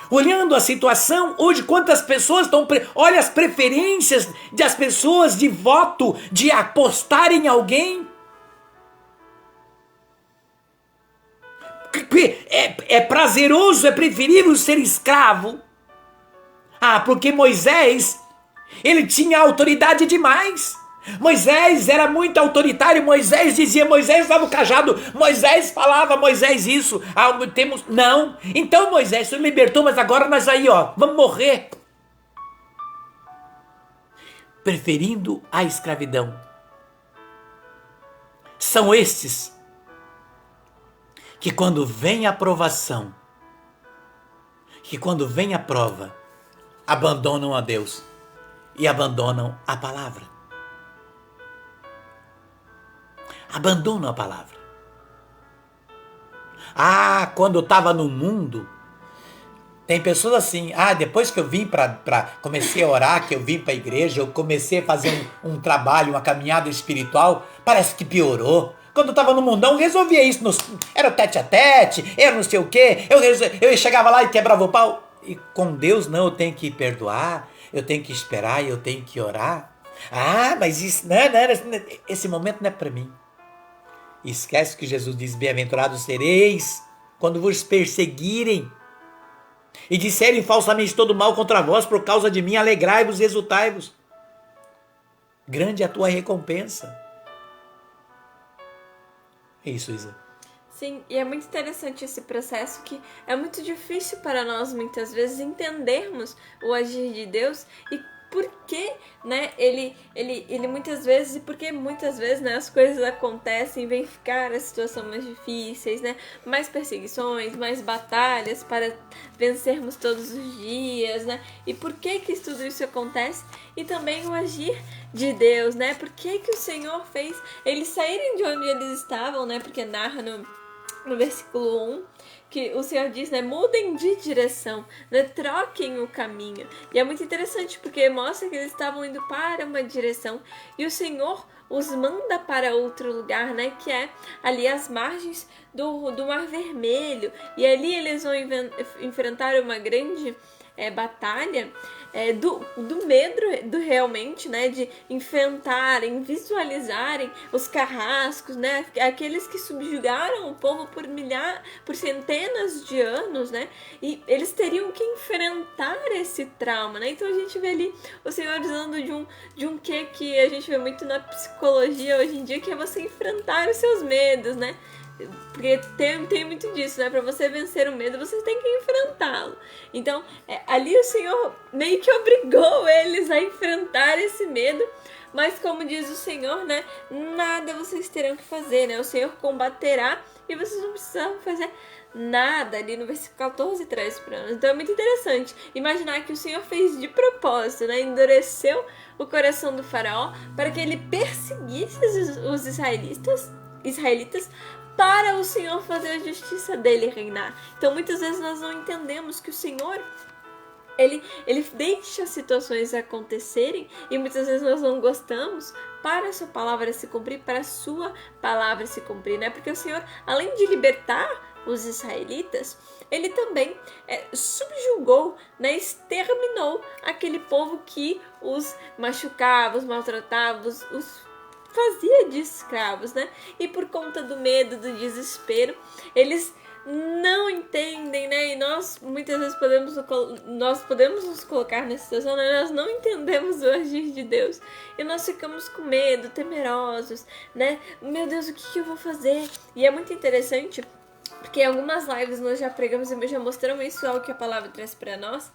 Olhando a situação, hoje quantas pessoas estão... Olha as preferências das pessoas de voto, de apostar em alguém. É prazeroso, é preferível ser escravo. Porque Moisés, ele tinha autoridade demais. Moisés era muito autoritário. Moisés dizia, Moisés dava o cajado, Moisés falava, Moisés isso. Não. Então Moisés se libertou, mas agora nós vamos morrer. Preferindo a escravidão. São estes que quando vem a provação, que quando vem a prova, abandonam a Deus e abandonam a palavra. Abandonam a palavra. Quando eu estava no mundo, tem pessoas assim, depois que eu vim comecei a orar, que eu vim para a igreja, eu comecei a fazer um trabalho, uma caminhada espiritual, parece que piorou. Quando eu estava no mundão, resolvia isso, era o tete a tete, era não sei o quê, eu chegava lá e quebrava o pau. E com Deus não, eu tenho que perdoar, eu tenho que esperar e eu tenho que orar. Mas isso não, esse momento não é para mim. Esquece que Jesus diz, bem-aventurados sereis quando vos perseguirem e disserem falsamente todo mal contra vós por causa de mim, alegrai-vos e exultai-vos. Grande é a tua recompensa. É isso, Isa. Sim, e é muito interessante esse processo que é muito difícil para nós muitas vezes entendermos o agir de Deus e por que, né, ele muitas vezes, e porque muitas vezes, né, as coisas acontecem, vem ficar as situações mais difíceis, né, mais perseguições, mais batalhas para vencermos todos os dias, né, e por que tudo isso acontece, e também o agir de Deus, né, por que o Senhor fez eles saírem de onde eles estavam, né, porque narra no versículo 1, que o Senhor diz, né, mudem de direção, né, troquem o caminho. E é muito interessante porque mostra que eles estavam indo para uma direção e o Senhor os manda para outro lugar, né, que é ali as margens do Mar Vermelho. E ali eles vão enfrentar uma grande batalha do medo realmente, né, de enfrentarem, visualizarem os carrascos, né, aqueles que subjugaram o povo por centenas de anos, né, e eles teriam que enfrentar esse trauma, né. Então a gente vê ali o Senhor usando de um que a gente vê muito na psicologia hoje em dia, que é você enfrentar os seus medos, né. Porque tem muito disso, né? Pra você vencer o medo, você tem que enfrentá-lo. Então, ali o Senhor meio que obrigou eles a enfrentar esse medo. Mas como diz o Senhor, né? Nada vocês terão que fazer, né? O Senhor combaterá e vocês não precisam fazer nada. Ali no versículo 14 traz pra nós. Então é muito interessante imaginar que o Senhor fez de propósito, né? Endureceu o coração do faraó para que ele perseguisse os israelitas para o Senhor fazer a justiça dele reinar. Então muitas vezes nós não entendemos que o Senhor ele deixa situações acontecerem e muitas vezes nós não gostamos para a sua palavra se cumprir, para a sua palavra se cumprir, né? Porque o Senhor, além de libertar os israelitas, ele também subjugou, né? Exterminou aquele povo que os machucava, os maltratava, os fazia de escravos, né? E por conta do medo, do desespero, eles não entendem, né? E nós muitas vezes podemos nos colocar nessa situação, né? Nós não entendemos o agir de Deus e nós ficamos com medo, temerosos, né? Meu Deus, o que eu vou fazer? E é muito interessante porque em algumas lives nós já pregamos e já mostramos isso, algo que a palavra traz para nós.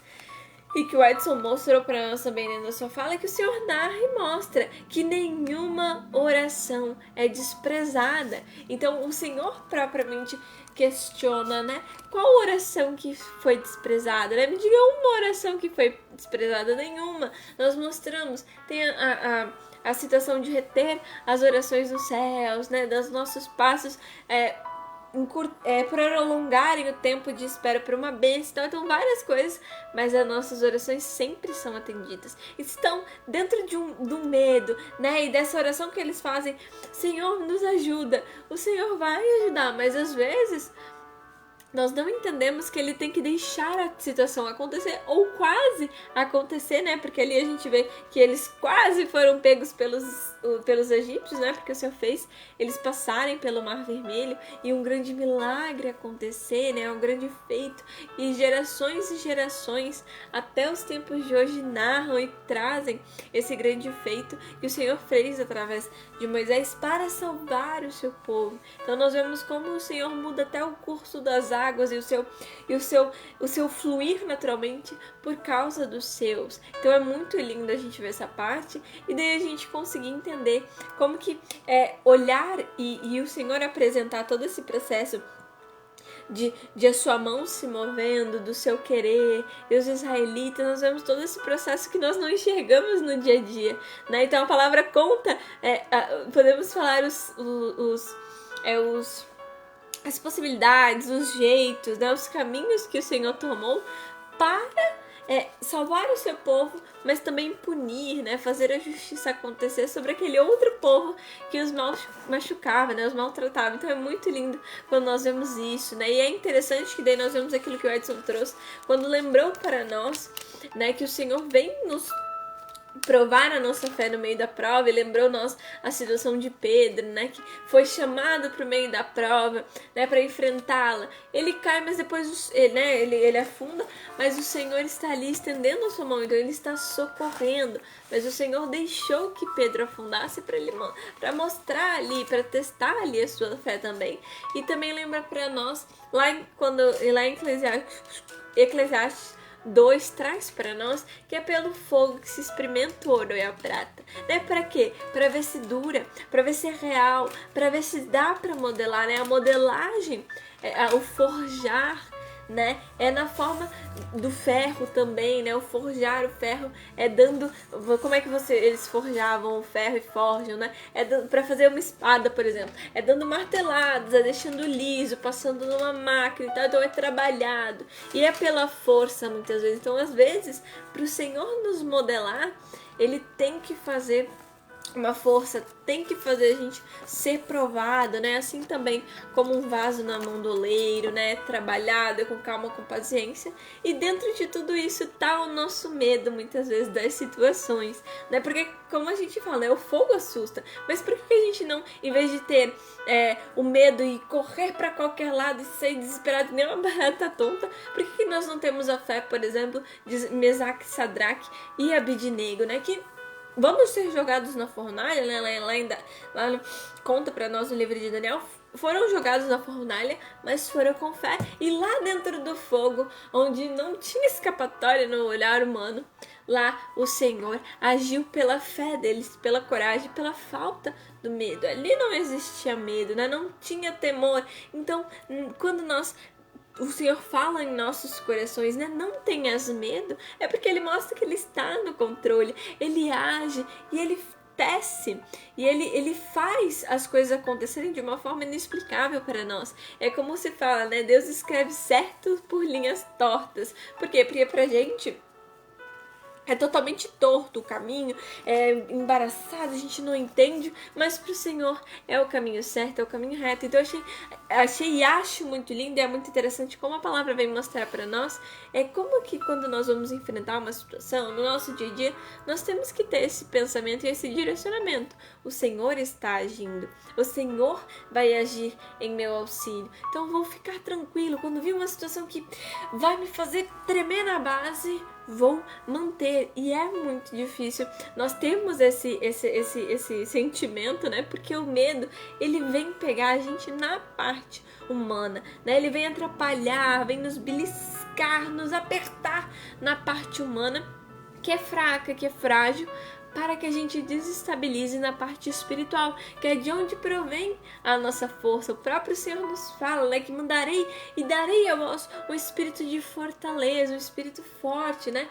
E que o Edson mostrou para nós também dentro da sua fala, que o Senhor narra e mostra que nenhuma oração é desprezada. Então o Senhor propriamente questiona, né? Qual oração que foi desprezada, né? Me diga uma oração que foi desprezada. Nenhuma. Nós mostramos, tem a situação de reter as orações dos céus, né? Dos nossos passos, prolongarem o tempo de espera por uma bênção, então várias coisas, mas as nossas orações sempre são atendidas. Estão dentro do medo, né? E dessa oração que eles fazem, Senhor, nos ajuda. O Senhor vai ajudar, mas às vezes nós não entendemos que ele tem que deixar a situação acontecer, ou quase acontecer, né? Porque ali a gente vê que eles quase foram pegos pelos egípcios, né? Porque o Senhor fez eles passarem pelo Mar Vermelho e um grande milagre acontecer, né? Um grande feito. E gerações, até os tempos de hoje, narram e trazem esse grande feito que o Senhor fez através de Moisés para salvar o seu povo. Então nós vemos como o Senhor muda até o curso das águas e o seu fluir naturalmente por causa dos seus. Então é muito lindo a gente ver essa parte e daí a gente conseguir entender como que olhar e o Senhor apresentar todo esse processo de a sua mão se movendo, do seu querer, e os israelitas, nós vemos todo esse processo que nós não enxergamos no dia a dia, né? Então a palavra conta, podemos falar as possibilidades, os jeitos, né? Os caminhos que o Senhor tomou para salvar o seu povo, mas também punir, né? Fazer a justiça acontecer sobre aquele outro povo que os machucava, né? Os maltratava. Então é muito lindo quando nós vemos isso, né? E é interessante que daí nós vemos aquilo que o Edson trouxe, quando lembrou para nós, né? Que o Senhor vem nos provar a nossa fé no meio da prova, e lembrou nós a situação de Pedro, né, que foi chamado para o meio da prova, né, para enfrentá-la. Ele cai, mas depois ele afunda, mas o Senhor está ali estendendo a sua mão, então ele está socorrendo, mas o Senhor deixou que Pedro afundasse para mostrar ali, para testar ali a sua fé também. E também lembra para nós lá em Eclesiastes 2 traz para nós que é pelo fogo que se experimenta o ouro e a prata, né? Para quê? Para ver se dura, para ver se é real, para ver se dá para modelar, né? A modelagem, o forjar, né? É na forma do ferro também, né? O forjar o ferro dando, como é que eles forjavam o ferro e forjam, né? Para fazer uma espada, por exemplo, dando marteladas, deixando liso, passando numa máquina e tal. Então é trabalhado e é pela força muitas vezes. Então às vezes para o Senhor nos modelar, ele tem que fazer uma força, tem que fazer a gente ser provado, né? Assim também como um vaso na mão do oleiro, né? Trabalhado com calma, com paciência. E dentro de tudo isso tá o nosso medo, muitas vezes, das situações, né? Porque, como a gente fala, né? O fogo assusta. Mas por que a gente não, em vez de ter o medo e correr para qualquer lado e sair desesperado, nem uma barata tonta, por que nós não temos a fé, por exemplo, de Mesaque, Sadraque e Abidnego, né? Que vamos ser jogados na fornalha, né? Lá conta pra nós no livro de Daniel, foram jogados na fornalha, mas foram com fé. E lá dentro do fogo, onde não tinha escapatória no olhar humano, lá o Senhor agiu pela fé deles, pela coragem, pela falta do medo. Ali não existia medo, né? Não tinha temor. Então, quando o Senhor fala em nossos corações, né? Não tenhas medo. É porque Ele mostra que Ele está no controle. Ele age e Ele tece. E ele faz as coisas acontecerem de uma forma inexplicável para nós. É como se fala, né? Deus escreve certo por linhas tortas. Por quê? Porque pra gente é totalmente torto o caminho, é embaraçado, a gente não entende, mas pro Senhor é o caminho certo, é o caminho reto. Então eu achei e acho muito lindo, e é muito interessante como a palavra vem mostrar para nós, é como que quando nós vamos enfrentar uma situação, no nosso dia a dia, nós temos que ter esse pensamento e esse direcionamento. O Senhor está agindo, o Senhor vai agir em meu auxílio. Então vou ficar tranquilo, quando vir uma situação que vai me fazer tremer na base, vou manter. E é muito difícil nós temos esse sentimento, né? Porque o medo, ele vem pegar a gente na parte humana, né? Ele vem atrapalhar, vem nos beliscar, nos apertar na parte humana, que é fraca, que é frágil, para que a gente desestabilize na parte espiritual, que é de onde provém a nossa força. O próprio Senhor nos fala, né, que mandarei e darei a vós um espírito de fortaleza, um espírito forte, né?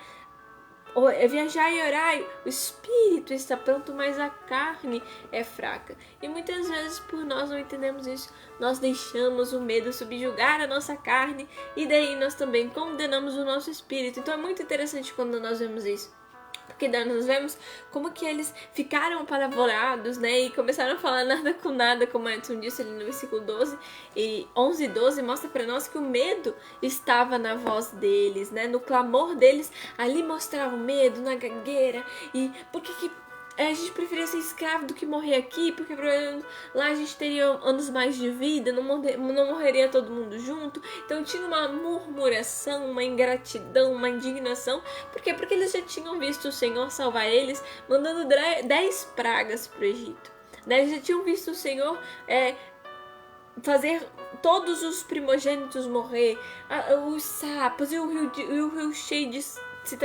Viajar e orar, o espírito está pronto, mas a carne é fraca. E muitas vezes, por nós não entendemos isso, nós deixamos o medo subjugar a nossa carne e daí nós também condenamos o nosso espírito. Então é muito interessante quando nós vemos isso. Porque daí nós vemos como que eles ficaram apavorados, né? E começaram a falar nada com nada, como Edson disse ali no versículo 12 e 11 e 12, mostra para nós que o medo estava na voz deles, né? No clamor deles, ali mostrava o medo, na gagueira. E por que a gente preferia ser escravo do que morrer aqui, porque lá a gente teria anos mais de vida, não morreria todo mundo junto. Então tinha uma murmuração, uma ingratidão, uma indignação. Por quê? Porque eles já tinham visto o Senhor salvar eles, mandando 10 pragas para o Egito. Eles já tinham visto o Senhor fazer todos os primogênitos morrer, os sapos e o rio cheio de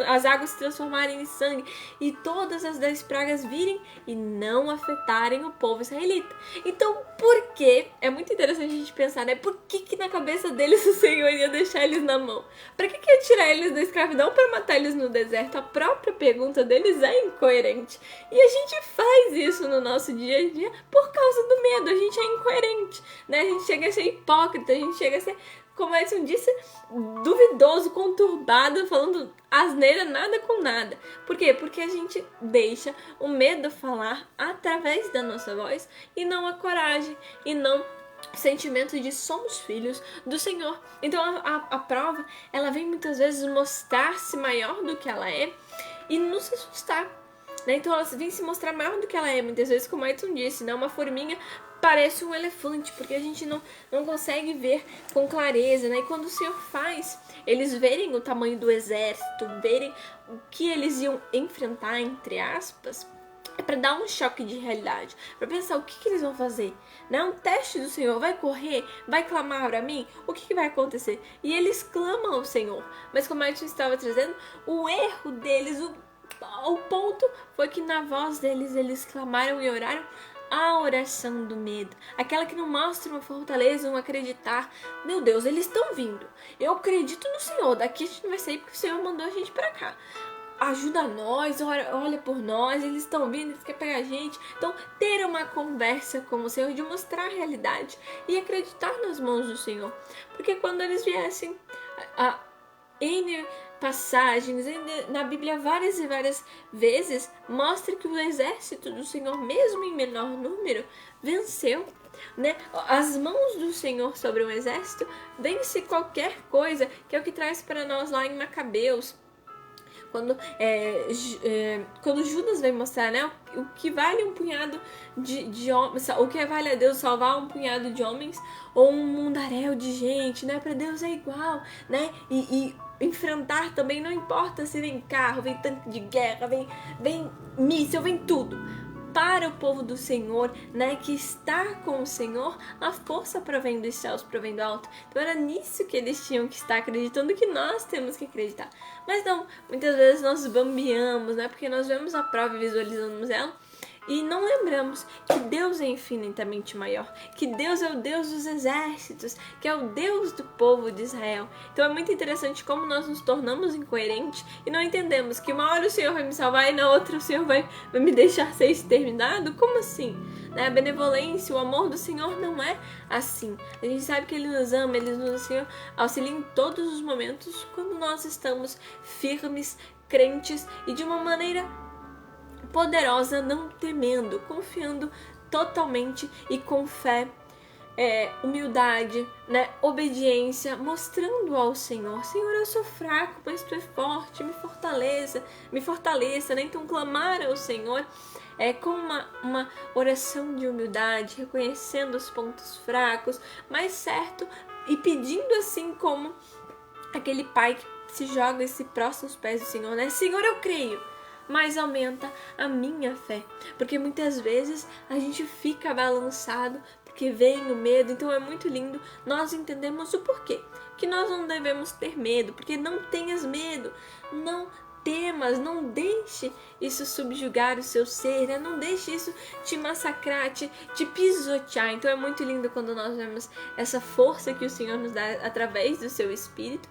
as águas se transformarem em sangue e todas as 10 pragas virem e não afetarem o povo israelita. Então, por que? É muito interessante a gente pensar, né? Por que na cabeça deles o Senhor ia deixar eles na mão? Pra que ia tirar eles da escravidão para matar eles no deserto? A própria pergunta deles é incoerente. E a gente faz isso no nosso dia a dia por causa do medo. A gente é incoerente, né? A gente chega a ser hipócrita, a gente chega a ser, como Edson disse, duvidoso, conturbado, falando asneira nada com nada. Por quê? Porque a gente deixa o medo falar através da nossa voz e não a coragem, e não o sentimento de somos filhos do Senhor. Então a prova, ela vem muitas vezes mostrar-se maior do que ela é e nos assustar, né? Então ela vem se mostrar maior do que ela é, muitas vezes, como Edson disse, né? Uma forminha parece um elefante, porque a gente não consegue ver com clareza, né? E quando o Senhor faz eles verem o tamanho do exército, verem o que eles iam enfrentar, entre aspas, é para dar um choque de realidade, para pensar o que eles vão fazer, né? Um teste do Senhor, vai correr, vai clamar para mim, o que vai acontecer? E eles clamam ao Senhor, mas como a gente estava trazendo, o erro deles, o ponto foi que na voz deles eles clamaram e oraram a oração do medo, aquela que não mostra uma fortaleza, um acreditar. Meu Deus, eles estão vindo, eu acredito no Senhor, daqui a gente não vai sair porque o Senhor mandou a gente para cá. Ajuda nós, olha por nós, eles estão vindo, eles querem pegar a gente. Então, ter uma conversa com o Senhor, de mostrar a realidade e acreditar nas mãos do Senhor. Porque quando eles viessem N passagens, na Bíblia várias e várias vezes, mostra que o exército do Senhor, mesmo em menor número, venceu. Né? As mãos do Senhor sobre um exército vence qualquer coisa, que é o que traz para nós lá em Macabeus. Quando Judas vai mostrar, né, o que vale um punhado de homens, o que vale a Deus salvar um punhado de homens ou um mundaréu de gente, né? Para Deus é igual, né? E enfrentar também, não importa se vem carro, vem tanque de guerra, vem míssil, vem tudo. Para o povo do Senhor, né, que está com o Senhor, a força provém dos céus, provém do alto. Então era nisso que eles tinham que estar acreditando, que nós temos que acreditar. Mas não, muitas vezes nós bambeamos, né, porque nós vemos a prova e visualizamos ela, e não lembramos que Deus é infinitamente maior, que Deus é o Deus dos exércitos, que é o Deus do povo de Israel. Então é muito interessante como nós nos tornamos incoerentes e não entendemos que uma hora o Senhor vai me salvar e na outra o Senhor vai me deixar ser exterminado. Como assim? A benevolência, o amor do Senhor não é assim. A gente sabe que Ele nos ama, Ele nos auxilia em todos os momentos quando nós estamos firmes, crentes e de uma maneira poderosa, não temendo, confiando totalmente e com fé, humildade, né, obediência, mostrando ao Senhor: Senhor, eu sou fraco, mas Tu é forte, me fortaleça, né? Então clamar ao Senhor com uma oração de humildade, reconhecendo os pontos fracos, mas certo, e pedindo assim como aquele pai que se joga e se prostra aos pés do Senhor, né? Senhor, eu creio, mas aumenta a minha fé, porque muitas vezes a gente fica balançado porque vem o medo. Então é muito lindo nós entendemos o porquê que nós não devemos ter medo, porque não tenhas medo, não temas, não deixe isso subjugar o seu ser, né? Não deixe isso te massacrar, te pisotear. Então é muito lindo quando nós vemos essa força que o Senhor nos dá através do seu Espírito,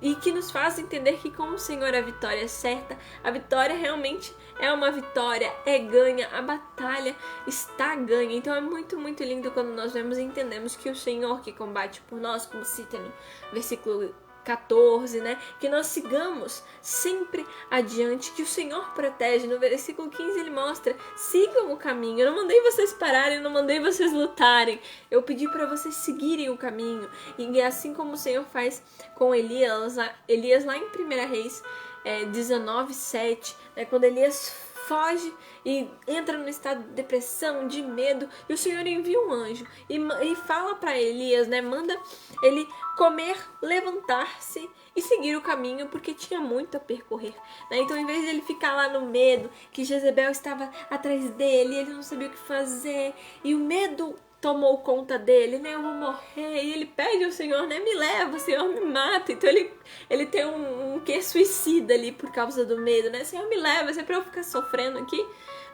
e que nos faz entender que com o Senhor a vitória é certa, a vitória realmente é uma vitória, é ganha, a batalha está ganha. Então é muito, muito lindo quando nós vemos e entendemos que o Senhor que combate por nós, como cita no versículo 14, né? Que nós sigamos sempre adiante, que o Senhor protege. No versículo 15 ele mostra: sigam o caminho. Eu não mandei vocês pararem, eu não mandei vocês lutarem. Eu pedi para vocês seguirem o caminho. E assim como o Senhor faz com Elias lá em 1 Reis 19:7, né? Quando Elias foge e entra no estado de depressão, de medo, e o Senhor envia um anjo e fala para Elias, né? Manda ele comer, levantar-se e seguir o caminho, porque tinha muito a percorrer, né? Então, em vez de ele ficar lá no medo, que Jezebel estava atrás dele, ele não sabia o que fazer, e o medo tomou conta dele, né? Eu vou morrer. E ele pede ao Senhor, né? Me leva, Senhor, me mata. Então ele tem um quê suicida ali por causa do medo, né? Senhor, me leva, se é pra eu ficar sofrendo aqui,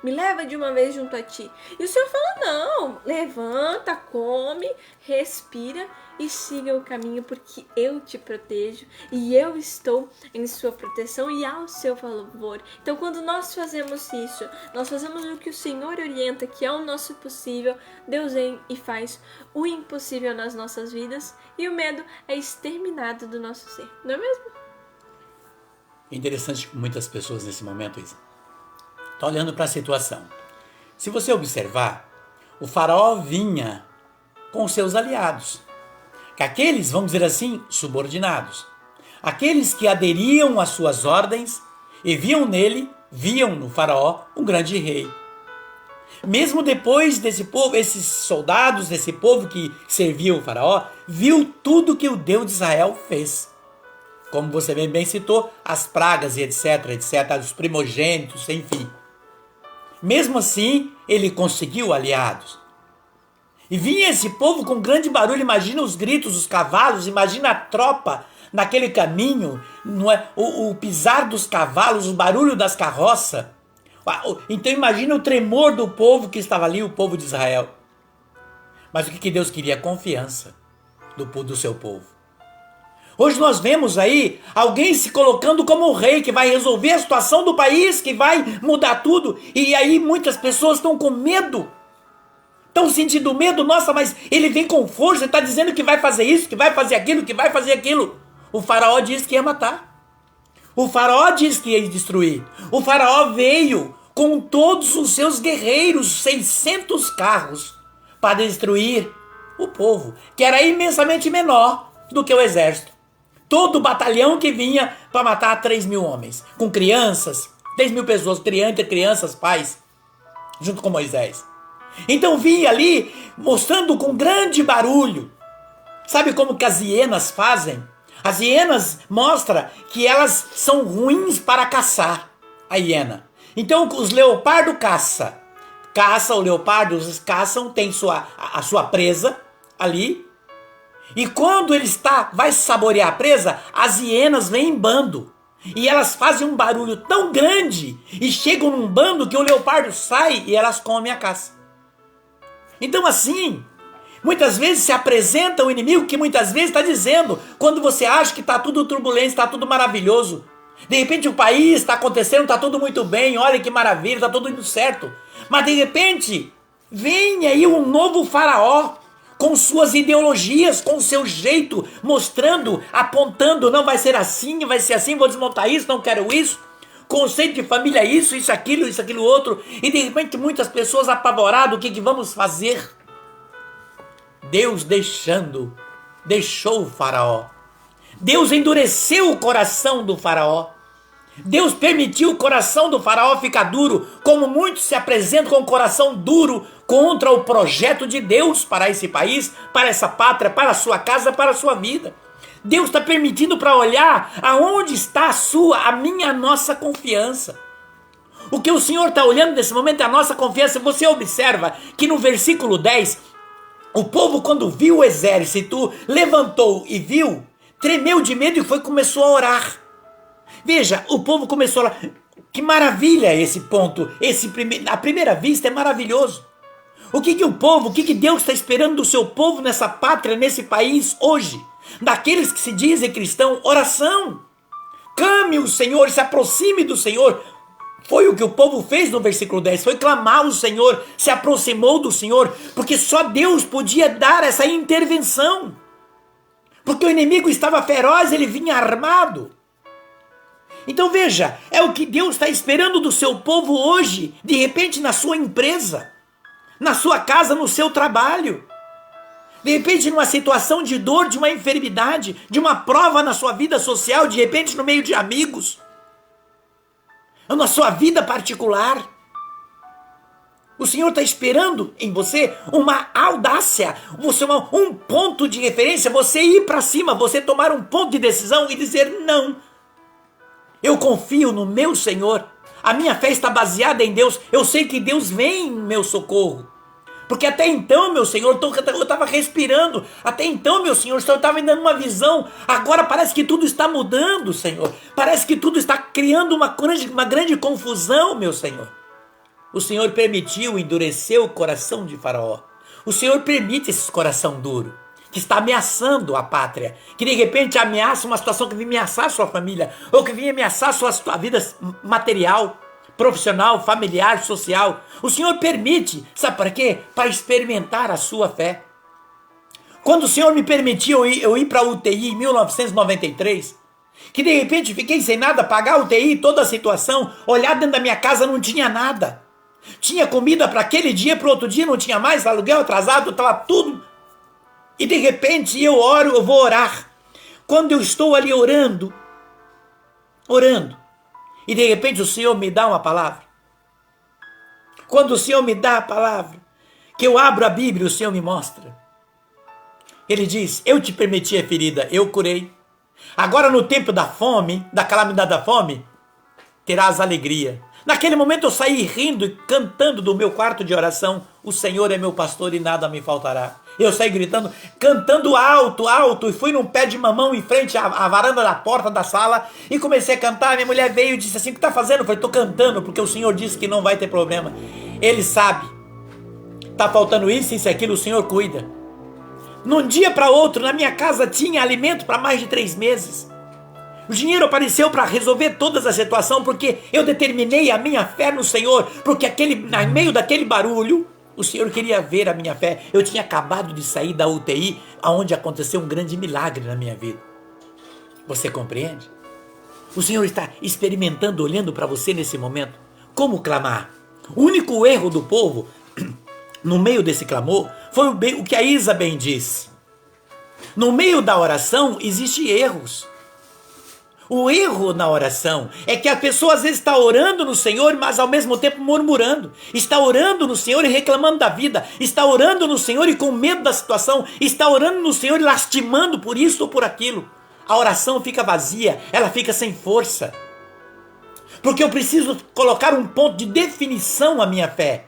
me leva de uma vez junto a ti. E o Senhor fala: não, levanta, come, respira e siga o caminho, porque eu te protejo e eu estou em sua proteção e ao seu favor. Então, quando nós fazemos isso, nós fazemos o que o Senhor orienta, que é o nosso possível. Deus vem e faz o impossível nas nossas vidas, e o medo é exterminado do nosso ser, não é mesmo? É interessante que muitas pessoas nesse momento, Isa, estão olhando para a situação. Se você observar, o faraó vinha com seus aliados, que aqueles, vamos dizer assim, subordinados, aqueles que aderiam às suas ordens e viam no faraó um grande rei. Mesmo depois desse povo, esses soldados desse povo que servia o faraó, viu tudo que o Deus de Israel fez. Como você bem citou, as pragas e etc, os primogênitos, enfim. Mesmo assim, ele conseguiu aliados. E vinha esse povo com grande barulho. Imagina os gritos dos cavalos, imagina a tropa naquele caminho, não é? O pisar dos cavalos, o barulho das carroças. Então imagina o tremor do povo que estava ali, o povo de Israel. Mas o que Deus queria? Confiança do seu povo. Hoje nós vemos aí alguém se colocando como o rei que vai resolver a situação do país, que vai mudar tudo. E aí muitas pessoas estão com medo. Estão sentindo medo. Nossa, mas ele vem com força, está dizendo que vai fazer isso, que vai fazer aquilo, que vai fazer aquilo. O faraó disse que ia matar. O faraó disse que ia destruir. O faraó veio com todos os seus guerreiros, 600 carros, para destruir o povo, que era imensamente menor do que o exército. Todo o batalhão que vinha para matar 3.000 homens, com crianças, 3.000 pessoas, crianças, pais, junto com Moisés. Então vinha ali, mostrando com grande barulho. Sabe como que as hienas fazem? As hienas mostram que elas são ruins para caçar, a hiena. Então os leopardos caçam, os leopardos caçam, tem a sua presa ali. E quando ele vai saborear a presa, as hienas vêm em bando. E elas fazem um barulho tão grande e chegam num bando que o leopardo sai e elas comem a caça. Então assim, muitas vezes se apresenta o inimigo que muitas vezes está dizendo, quando você acha que está tudo turbulento, está tudo maravilhoso. De repente o país está acontecendo, está tudo muito bem, olha que maravilha, está tudo indo certo. Mas de repente, vem aí um novo faraó, com suas ideologias, com o seu jeito, mostrando, apontando, não vai ser assim, vai ser assim, vou desmontar isso, não quero isso. Conceito de família é isso, isso, aquilo outro. E de repente muitas pessoas apavoradas, o que vamos fazer? Deus deixou o faraó. Deus endureceu o coração do faraó. Deus permitiu o coração do faraó ficar duro, como muitos se apresentam com o coração duro contra o projeto de Deus para esse país, para essa pátria, para a sua casa, para a sua vida. Deus está permitindo para olhar aonde está a minha, a nossa confiança. O que o Senhor está olhando nesse momento é a nossa confiança. Você observa que no versículo 10, o povo quando viu o exército, levantou e viu, tremeu de medo e começou a orar. Veja, o povo começou a orar. Que maravilha esse ponto, à primeira vista é maravilhoso. O que Deus está esperando do seu povo nessa pátria, nesse país hoje? Daqueles que se dizem cristãos, oração. Clame o Senhor, se aproxime do Senhor. Foi o que o povo fez no versículo 10, foi clamar o Senhor, se aproximou do Senhor, porque só Deus podia dar essa intervenção. Porque o inimigo estava feroz, ele vinha armado. Então veja, é o que Deus está esperando do seu povo hoje, de repente na sua empresa, na sua casa, no seu trabalho. De repente numa situação de dor, de uma enfermidade, de uma prova na sua vida social, de repente no meio de amigos, na sua vida particular. O Senhor está esperando em você uma audácia, um ponto de referência, você ir para cima, você tomar um ponto de decisão e dizer não. Eu confio no meu Senhor, a minha fé está baseada em Deus, eu sei que Deus vem em meu socorro. Porque até então, meu Senhor, eu estava respirando, até então, meu Senhor, o Senhor estava me dando uma visão, agora parece que tudo está mudando, Senhor, parece que tudo está criando uma grande confusão, meu Senhor. O Senhor permitiu endurecer o coração de Faraó, o Senhor permite esse coração duro, que está ameaçando a pátria, que de repente ameaça uma situação que vem ameaçar a sua família, ou que vem ameaçar a sua vida material, profissional, familiar, social. O Senhor permite, sabe para quê? Para experimentar a sua fé. Quando o Senhor me permitiu eu ir para a UTI em 1993, que de repente fiquei sem nada, pagar a UTI, toda a situação, olhar dentro da minha casa, não tinha nada. Tinha comida para aquele dia, para o outro dia não tinha mais, aluguel atrasado, estava tudo. E de repente eu vou orar. Quando eu estou ali orando, e de repente o Senhor me dá uma palavra. Quando o Senhor me dá a palavra, que eu abro a Bíblia, o Senhor me mostra. Ele diz, eu te permiti a ferida, eu curei. Agora no tempo da fome, da calamidade da fome, terás alegria. Naquele momento eu saí rindo e cantando do meu quarto de oração, o Senhor é meu pastor e nada me faltará. Eu saí gritando, cantando alto, e fui num pé de mamão em frente à varanda da porta da sala e comecei a cantar. Minha mulher veio e disse assim, o que está fazendo? Eu falei, estou cantando porque o Senhor disse que não vai ter problema. Ele sabe, está faltando isso e aquilo, o Senhor cuida. Num dia para outro, na minha casa tinha alimento para mais de 3 meses. O dinheiro apareceu para resolver toda a situação, porque eu determinei a minha fé no Senhor, porque no meio daquele barulho, o Senhor queria ver a minha fé. Eu tinha acabado de sair da UTI, onde aconteceu um grande milagre na minha vida. Você compreende? O Senhor está experimentando, olhando para você nesse momento, como clamar. O único erro do povo, no meio desse clamor, foi o que a Isa bem disse. No meio da oração, existem erros. O erro na oração é que a pessoa às vezes está orando no Senhor, mas ao mesmo tempo murmurando. Está orando no Senhor e reclamando da vida. Está orando no Senhor e com medo da situação. Está orando no Senhor e lastimando por isso ou por aquilo. A oração fica vazia, ela fica sem força. Porque eu preciso colocar um ponto de definição à minha fé.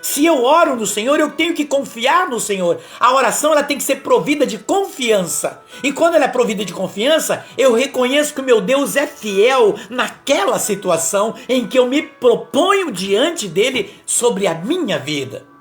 Se eu oro no Senhor, eu tenho que confiar no Senhor. A oração ela tem que ser provida de confiança. E quando ela é provida de confiança, eu reconheço que o meu Deus é fiel naquela situação em que eu me proponho diante dele sobre a minha vida.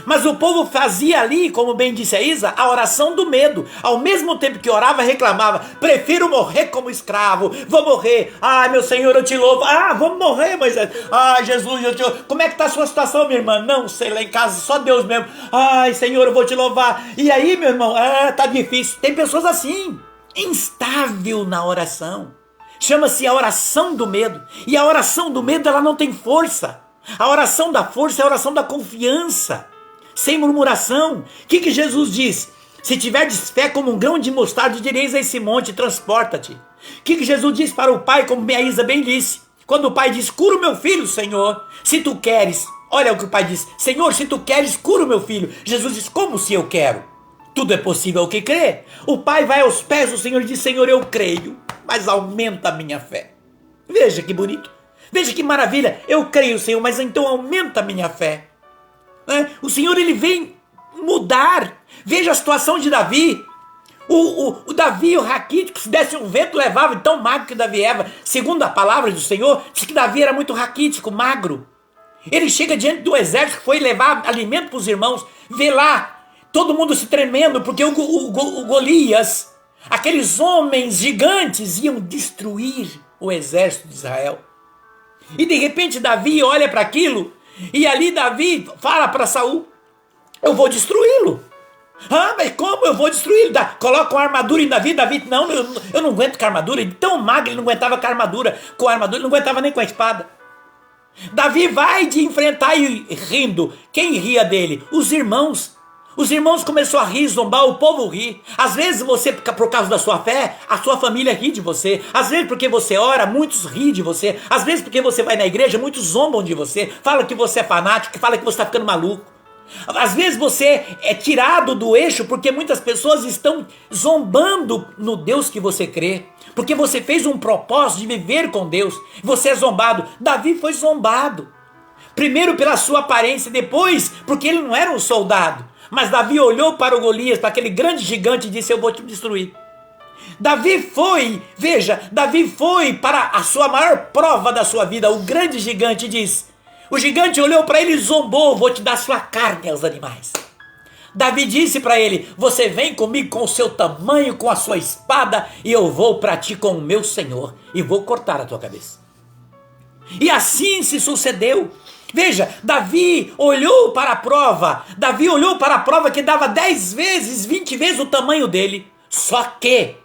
Mas o povo fazia ali, como bem disse a Isa, a oração do medo. Ao mesmo tempo que orava, reclamava: prefiro morrer como escravo, vou morrer. Ai, meu Senhor, eu te louvo. Ah, vamos morrer, Moisés. Ai, Jesus, eu te louvo. Como é que está a sua situação, minha irmã? Não sei, lá em casa, só Deus mesmo. Ai, Senhor, eu vou te louvar. E aí, meu irmão? Tá difícil. Tem pessoas assim, instável na oração. Chama-se a oração do medo. E a oração do medo, ela não tem força. A oração da força é a oração da confiança. Sem murmuração. O que Jesus diz? Se tiverdes fé como um grão de mostarda, direis a esse monte, transporta-te. O que Jesus diz para o pai, como a Isa bem disse? Quando o pai diz: cura o meu filho, Senhor, se tu queres. Olha o que o pai diz: Senhor, se tu queres, cura o meu filho. Jesus diz: como se eu quero? Tudo é possível ao que crê. O pai vai aos pés do Senhor e diz: Senhor, eu creio, mas aumenta a minha fé. Veja que bonito. Veja que maravilha. Eu creio, Senhor, mas então aumenta a minha fé. O Senhor, ele vem mudar. Veja a situação de Davi. O Davi, o raquítico, se desse um vento, levava. Tão magro que Davi era. Segundo a palavra do Senhor, diz que Davi era muito raquítico, magro. Ele chega diante do exército que foi levar alimento para os irmãos. Vê lá, todo mundo se tremendo, porque o Golias, aqueles homens gigantes, iam destruir o exército de Israel. E de repente Davi olha para aquilo. E ali Davi fala para Saul: eu vou destruí-lo. Ah, mas como eu vou destruí-lo? Coloca uma armadura em Davi. Davi: não, eu não aguento com a armadura. Ele tão magro, ele não aguentava com a armadura. Com a armadura, ele não aguentava nem com a espada. Davi vai de enfrentar e rindo. Quem ria dele? Os irmãos. Os irmãos começaram a rir, zombar, o povo ri. Às vezes você, por causa da sua fé, a sua família ri de você. Às vezes porque você ora, muitos riem de você. Às vezes porque você vai na igreja, muitos zombam de você. Falam que você é fanático, falam que você está ficando maluco. Às vezes você é tirado do eixo porque muitas pessoas estão zombando no Deus que você crê. Porque você fez um propósito de viver com Deus. Você é zombado. Davi foi zombado. Primeiro pela sua aparência, depois porque ele não era um soldado. Mas Davi olhou para o Golias, para aquele grande gigante, e disse: eu vou te destruir. Davi foi, veja, Davi foi para a sua maior prova da sua vida. O grande gigante diz: o gigante olhou para ele e zombou: vou te dar sua carne aos animais. Davi disse para ele: você vem comigo com o seu tamanho, com a sua espada, e eu vou para ti com o meu Senhor, e vou cortar a tua cabeça. E assim se sucedeu. Veja, Davi olhou para a prova. Davi olhou para a prova que dava 10 vezes, 20 vezes o tamanho dele. Só que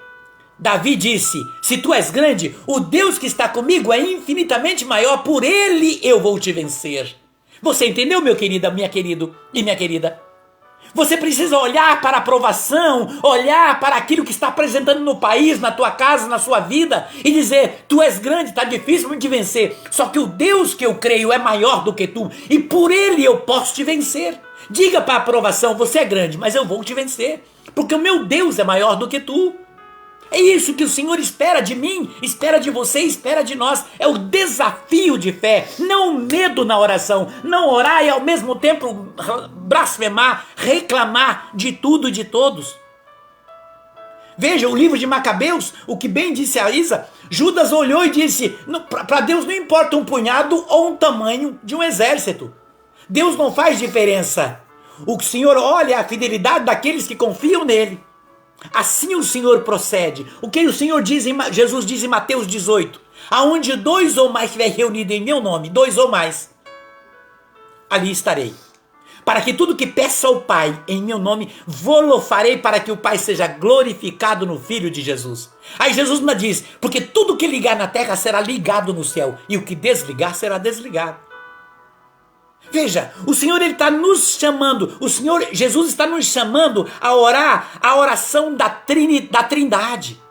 Davi disse: se tu és grande, o Deus que está comigo é infinitamente maior, por ele eu vou te vencer. Você entendeu, meu querido, minha querido e minha querida? Você precisa olhar para a aprovação, olhar para aquilo que está apresentando no país, na tua casa, na sua vida, e dizer: tu és grande, está difícil de vencer, só que o Deus que eu creio é maior do que tu, e por ele eu posso te vencer. Diga para a aprovação: você é grande, mas eu vou te vencer, porque o meu Deus é maior do que tu. É isso que o Senhor espera de mim, espera de você, espera de nós. É o desafio de fé, não o medo na oração. Não orar e ao mesmo tempo blasfemar, reclamar de tudo e de todos. Veja o livro de Macabeus, o que bem disse a Isa. Judas olhou e disse: para Deus não importa um punhado ou um tamanho de um exército. Deus não faz diferença. O Senhor olha a fidelidade daqueles que confiam nele. Assim o Senhor procede. O que o Senhor diz, Jesus diz em Mateus 18: aonde 2 ou mais estiver reunido em meu nome, 2 ou mais, ali estarei. para que tudo que peça ao Pai em meu nome, vô-lo farei, para que o Pai seja glorificado no Filho de Jesus. Aí Jesus ainda diz, porque tudo que ligar na terra será ligado no céu, e o que desligar será desligado. Veja, o Senhor está nos chamando, o Senhor Jesus está nos chamando a orar a oração da Trindade.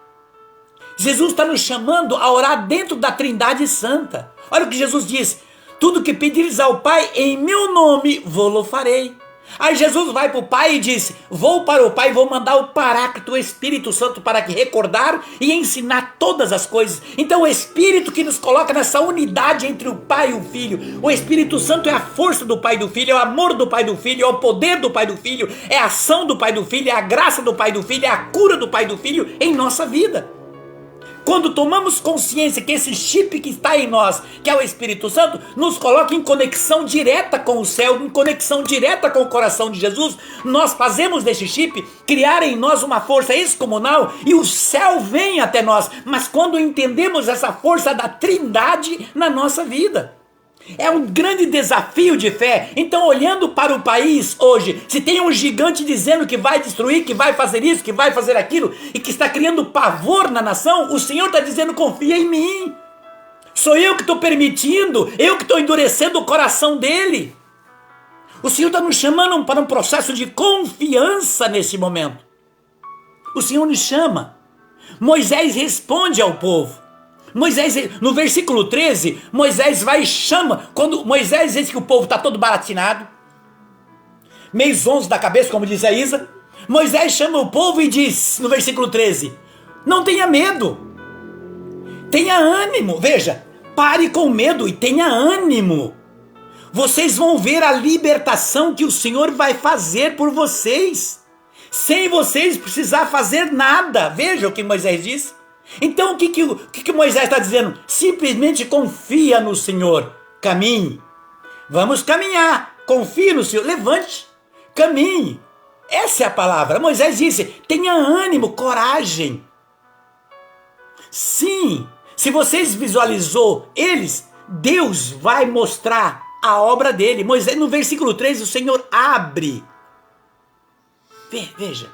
Jesus está nos chamando a orar dentro da Trindade Santa. Olha o que Jesus diz, tudo que pedires ao Pai em meu nome, vô-lo farei. Aí Jesus vai para o Pai e diz, vou para o Pai e vou mandar o Paráclito, o Espírito Santo, para que recordar e ensinar todas as coisas. Então o Espírito que nos coloca nessa unidade entre o Pai e o Filho, o Espírito Santo é a força do Pai e do Filho, é o amor do Pai e do Filho, é o poder do Pai e do Filho, é a ação do Pai e do Filho, é a graça do Pai e do Filho, é a cura do Pai e do Filho em nossa vida. Quando tomamos consciência que esse chip que está em nós, que é o Espírito Santo, nos coloca em conexão direta com o céu, em conexão direta com o coração de Jesus, nós fazemos desse chip criar em nós uma força excomunal e o céu vem até nós. Mas quando entendemos essa força da Trindade na nossa vida, é um grande desafio de fé. Então, olhando para o país hoje, se tem um gigante dizendo que vai destruir, que vai fazer isso, que vai fazer aquilo, e que está criando pavor na nação, o Senhor está dizendo, confia em mim. Sou eu que estou permitindo, eu que estou endurecendo o coração dele. O Senhor está nos chamando para um processo de confiança nesse momento. O Senhor nos chama. Moisés responde ao povo. Moisés, no versículo 13, Moisés vai e chama, quando Moisés diz que o povo está todo baratinado, meio zonzo da cabeça, como diz a Isa, Moisés chama o povo e diz, no versículo 13, não tenha medo, tenha ânimo, veja, pare com medo e tenha ânimo, vocês vão ver a libertação que o Senhor vai fazer por vocês, sem vocês precisar fazer nada. Veja o que Moisés diz. Então o que Moisés está dizendo? Simplesmente confia no Senhor, caminhe, vamos caminhar, confie no Senhor, levante, caminhe, essa é a palavra. Moisés disse, tenha ânimo, coragem. Sim, se vocês visualizou eles, Deus vai mostrar a obra dele. Moisés, no versículo 3, o Senhor abre, veja,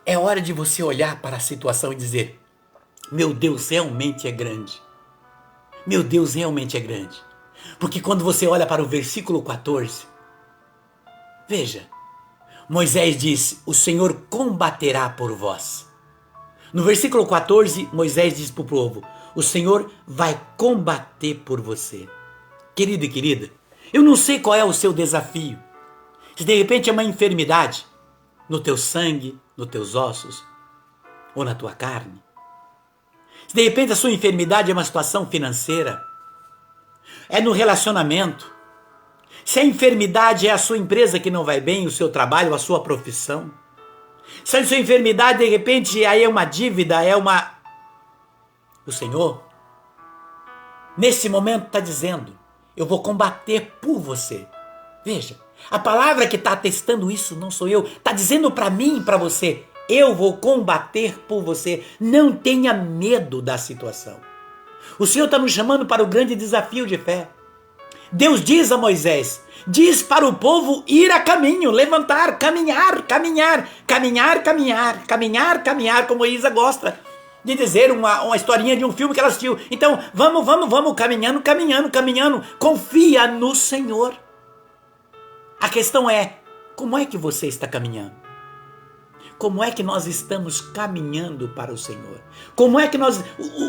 é hora de você olhar para a situação e dizer, meu Deus realmente é grande. Meu Deus realmente é grande. Porque quando você olha para o versículo 14, veja, Moisés diz, o Senhor combaterá por vós. No versículo 14, Moisés diz para o povo, o Senhor vai combater por você. Querido e querida, eu não sei qual é o seu desafio. Se de repente é uma enfermidade no teu sangue, nos teus ossos ou na tua carne. Se de repente a sua enfermidade é uma situação financeira, é no relacionamento. Se a enfermidade é a sua empresa que não vai bem, o seu trabalho, a sua profissão. Se a sua enfermidade de repente aí é uma dívida, o Senhor nesse momento está dizendo, eu vou combater por você. Veja, a palavra que está atestando isso não sou eu, está dizendo para mim e para você, eu vou combater por você, não tenha medo da situação. O Senhor está nos chamando para o grande desafio de fé. Deus diz a Moisés, diz para o povo ir a caminho, levantar, caminhar, caminhar, caminhar, caminhar, caminhar, caminhar, como a Isa gosta de dizer, uma historinha de um filme que ela assistiu. Então, vamos, caminhando, caminhando, caminhando, confia no Senhor. A questão é, como é que você está caminhando? Como é que nós estamos caminhando para o Senhor? Como é que nós,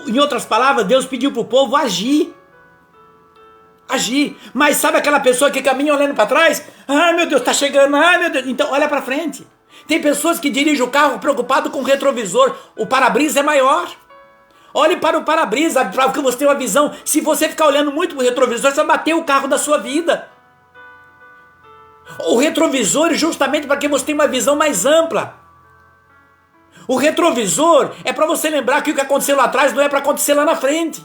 em outras palavras, Deus pediu para o povo agir. Agir. Mas sabe aquela pessoa que caminha olhando para trás? Ai meu Deus, está chegando, ai meu Deus. Então olha para frente. Tem pessoas que dirigem o carro preocupado com o retrovisor. O para-brisa é maior. Olhe para o para-brisa para que você tenha uma visão. Se você ficar olhando muito para o retrovisor, você vai bater o carro da sua vida. O retrovisor é justamente para que você tenha uma visão mais ampla. O retrovisor é para você lembrar que o que aconteceu lá atrás não é para acontecer lá na frente.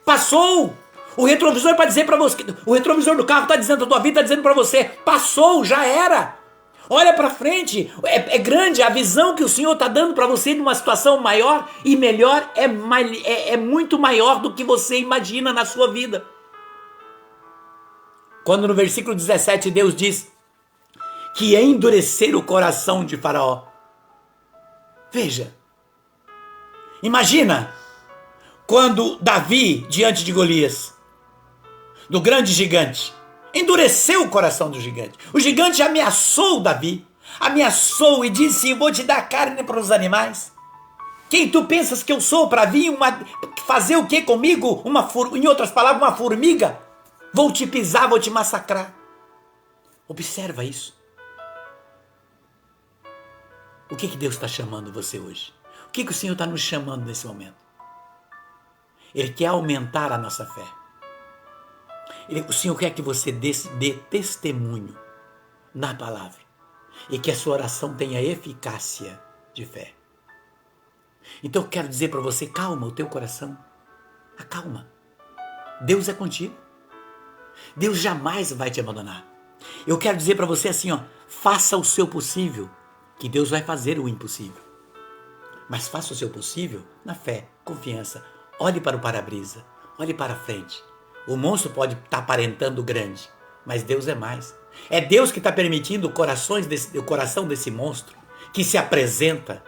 Passou. O retrovisor é para dizer para você, o retrovisor do carro está dizendo, a tua vida está dizendo para você, passou, já era. Olha para frente, é grande a visão que o Senhor está dando para você numa situação maior e melhor, é muito maior do que você imagina na sua vida. Quando no versículo 17 Deus diz que ia endurecer o coração de Faraó. Veja, imagina quando Davi, diante de Golias, do grande gigante, endureceu o coração do gigante. O gigante ameaçou Davi, ameaçou e disse: vou te dar carne para os animais. Quem tu pensas que eu sou para vir fazer o que comigo? Em outras palavras, uma formiga? Vou te pisar, vou te massacrar. Observa isso. O que Deus está chamando você hoje? O que o Senhor está nos chamando nesse momento? Ele quer aumentar a nossa fé. O Senhor quer que você dê testemunho na palavra e que a sua oração tenha eficácia de fé. Então eu quero dizer para você, calma o teu coração, acalma. Deus é contigo. Deus jamais vai te abandonar. Eu quero dizer para você assim, faça o seu possível, que Deus vai fazer o impossível. Mas faça o seu possível na fé, confiança. Olhe para o para-brisa, olhe para frente. O monstro pode estar aparentando grande, mas Deus é mais. É Deus que está permitindo o coração desse monstro, que se apresenta,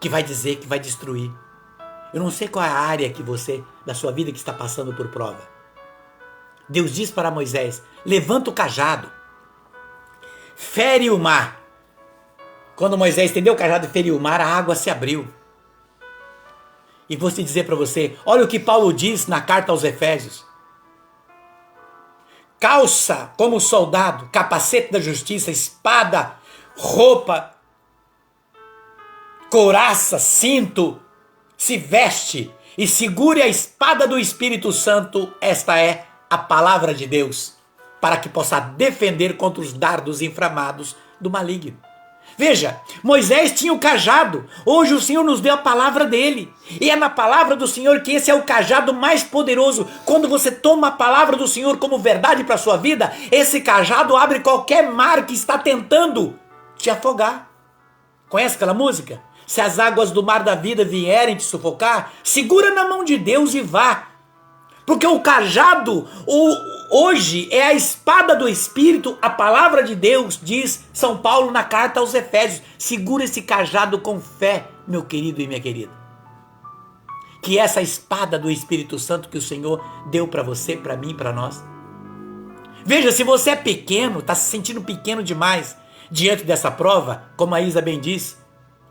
que vai dizer, que vai destruir. Eu não sei qual é a área da sua vida que está passando por prova. Deus diz para Moisés: levanta o cajado, fere o mar. Quando Moisés estendeu o cajado e feriu o mar, a água se abriu. E vou te dizer para você, olha o que Paulo diz na carta aos Efésios. Calça como soldado, capacete da justiça, espada, roupa, couraça, cinto, se veste e segure a espada do Espírito Santo, esta é a palavra de Deus, para que possa defender contra os dardos inflamados do maligno. Veja, Moisés tinha o cajado, hoje o Senhor nos deu a palavra dele, e é na palavra do Senhor que esse é o cajado mais poderoso. Quando você toma a palavra do Senhor como verdade para a sua vida, esse cajado abre qualquer mar que está tentando te afogar. Conhece aquela música? Se as águas do mar da vida vierem te sufocar, segura na mão de Deus e vá. Porque o cajado, hoje, é a espada do Espírito, a palavra de Deus, diz São Paulo na carta aos Efésios. Segura esse cajado com fé, meu querido e minha querida. Que essa espada do Espírito Santo que o Senhor deu para você, para mim, para nós. Veja, se você é pequeno, está se sentindo pequeno demais diante dessa prova, como a Isa bem disse,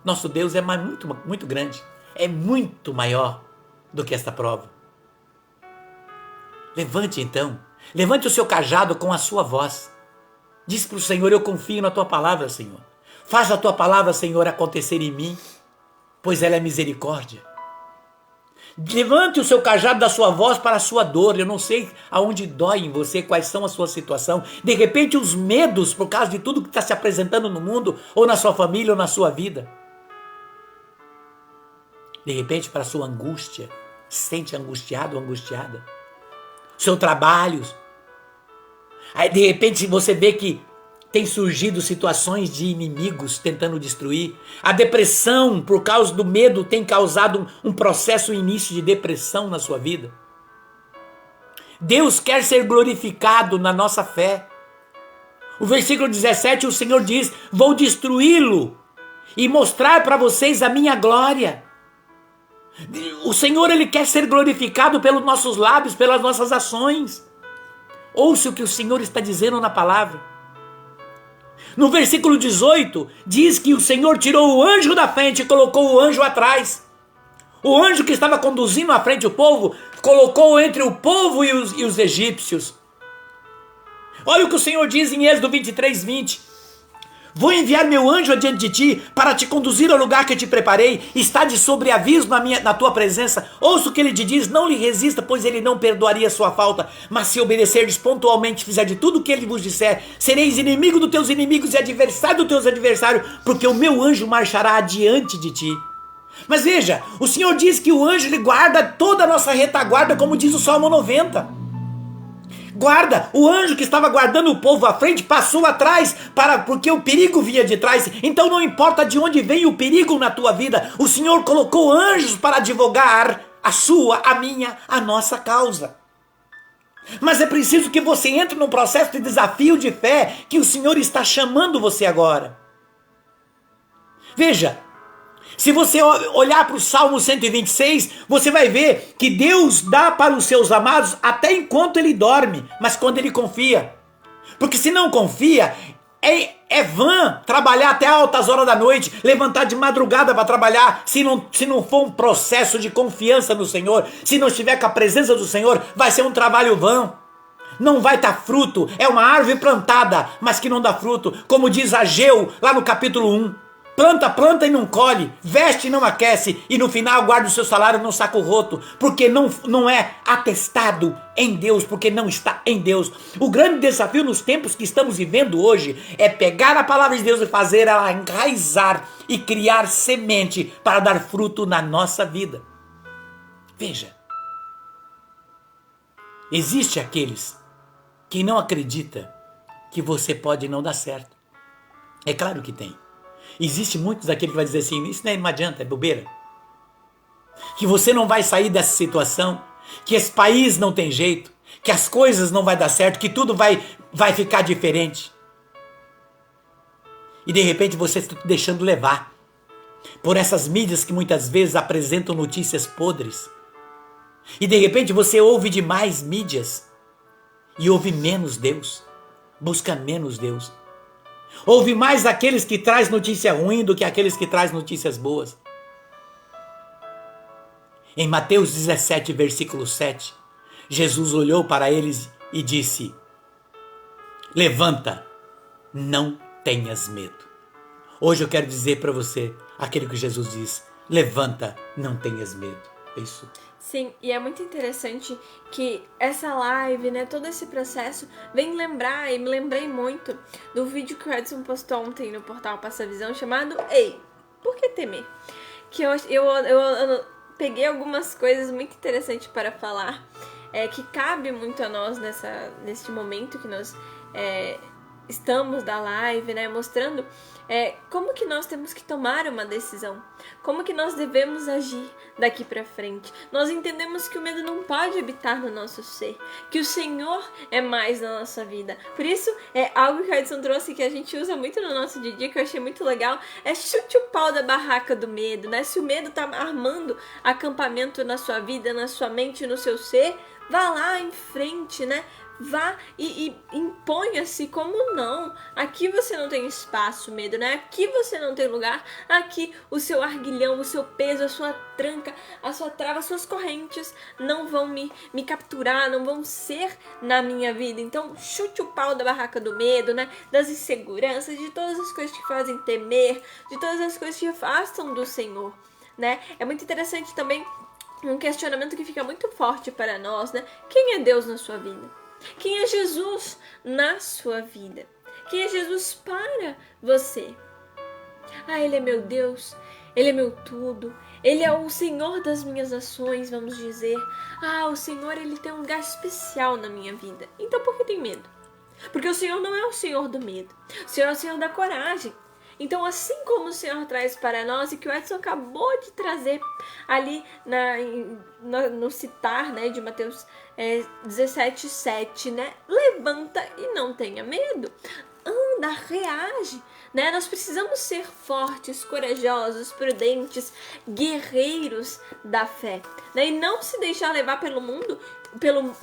nosso Deus é muito, muito grande, é muito maior do que esta prova. Levante então, levante o seu cajado com a sua voz. Diz para o Senhor: eu confio na tua palavra, Senhor. Faz a tua palavra, Senhor, acontecer em mim, pois ela é misericórdia. Levante o seu cajado da sua voz para a sua dor. Eu não sei aonde dói em você, quais são a sua situação. De repente os medos por causa de tudo que está se apresentando no mundo, ou na sua família, ou na sua vida. De repente para a sua angústia, se sente angustiado ou angustiada. Seu trabalho. Aí de repente você vê que tem surgido situações de inimigos tentando destruir. A depressão, por causa do medo, tem causado um processo, início de depressão na sua vida. Deus quer ser glorificado na nossa fé. O versículo 17, o Senhor diz: vou destruí-lo e mostrar para vocês a minha glória. O Senhor, Ele quer ser glorificado pelos nossos lábios, pelas nossas ações. Ouça o que o Senhor está dizendo na palavra. No versículo 18, diz que o Senhor tirou o anjo da frente e colocou o anjo atrás. O anjo que estava conduzindo à frente o povo, colocou entre o povo e os egípcios. Olha o que o Senhor diz em Êxodo 23, 20. Vou enviar meu anjo adiante de ti para te conduzir ao lugar que te preparei. Está de sobreaviso na tua presença. Ouça o que ele te diz, não lhe resista, pois ele não perdoaria a sua falta. Mas se obedecerdes pontualmente, fizer de tudo o que ele vos disser, sereis inimigo dos teus inimigos e adversário dos teus adversários, porque o meu anjo marchará adiante de ti. Mas veja, o Senhor diz que o anjo ele guarda toda a nossa retaguarda, como diz o Salmo 90. Guarda, o anjo que estava guardando o povo à frente passou atrás, porque o perigo vinha de trás. Então não importa de onde vem o perigo na tua vida, o Senhor colocou anjos para advogar a sua, a minha, a nossa causa. Mas é preciso que você entre num processo de desafio de fé que o Senhor está chamando você agora. Veja, se você olhar para o Salmo 126, você vai ver que Deus dá para os seus amados até enquanto ele dorme, mas quando ele confia. Porque se não confia, é vã trabalhar até altas horas da noite, levantar de madrugada para trabalhar, se não for um processo de confiança no Senhor, se não estiver com a presença do Senhor, vai ser um trabalho vão. Não vai dar fruto, é uma árvore plantada, mas que não dá fruto, como diz Ageu lá no capítulo 1. Planta e não colhe, veste e não aquece, e no final guarda o seu salário num saco roto, porque não é atestado em Deus, porque não está em Deus. O grande desafio nos tempos que estamos vivendo hoje é pegar a palavra de Deus e fazer ela enraizar e criar semente para dar fruto na nossa vida. Veja, existe aqueles que não acreditam que você pode não dar certo. É claro que tem. Existe muitos daqueles que vai dizer assim, isso não adianta, é bobeira. Que você não vai sair dessa situação, que esse país não tem jeito, que as coisas não vai dar certo, que tudo vai ficar diferente. E de repente você está deixando levar por essas mídias que muitas vezes apresentam notícias podres. E de repente você ouve demais mídias e ouve menos Deus, busca menos Deus. Ouve mais aqueles que traz notícia ruim do que aqueles que traz notícias boas. Em Mateus 17, versículo 7, Jesus olhou para eles e disse: levanta, não tenhas medo. Hoje eu quero dizer para você aquilo que Jesus diz: levanta, não tenhas medo. É isso. Sim, e é muito interessante que essa live, né, todo esse processo vem lembrar, e me lembrei muito do vídeo que o Edson postou ontem no portal Passa Visão, chamado Ei, por que temer? Que eu peguei algumas coisas muito interessantes para falar, que cabe muito a nós neste momento que nós estamos da live, né, mostrando como que nós temos que tomar uma decisão, como que nós devemos agir daqui para frente. Nós entendemos que o medo não pode habitar no nosso ser, que o Senhor é mais na nossa vida. Por isso, algo que o Edson trouxe, que a gente usa muito no nosso dia a dia, que eu achei muito legal, é chute o pau da barraca do medo, né? Se o medo tá armando acampamento na sua vida, na sua mente, no seu ser, vá lá em frente, né? Vá e imponha-se como não. Aqui você não tem espaço, medo, né? Aqui você não tem lugar. Aqui o seu arguilhão, o seu peso, a sua tranca, a sua trava, as suas correntes não vão me capturar, não vão ser na minha vida. Então chute o pau da barraca do medo, né? Das inseguranças, de todas as coisas que fazem temer, de todas as coisas que afastam do Senhor, né? É muito interessante também um questionamento que fica muito forte para nós, né? Quem é Deus na sua vida? Quem é Jesus na sua vida? Quem é Jesus para você? Ele é meu Deus, Ele é meu tudo, Ele é o Senhor das minhas ações, vamos dizer. O Senhor, Ele tem um lugar especial na minha vida. Então por que tem medo? Porque o Senhor não é o Senhor do medo, o Senhor é o Senhor da coragem. Então, assim como o Senhor traz para nós, e que o Edson acabou de trazer ali no citar, né, de Mateus 17:7, né? Levanta e não tenha medo. Anda, reage, né? Nós precisamos ser fortes, corajosos, prudentes, guerreiros da fé, né? E não se deixar levar pelo mundo,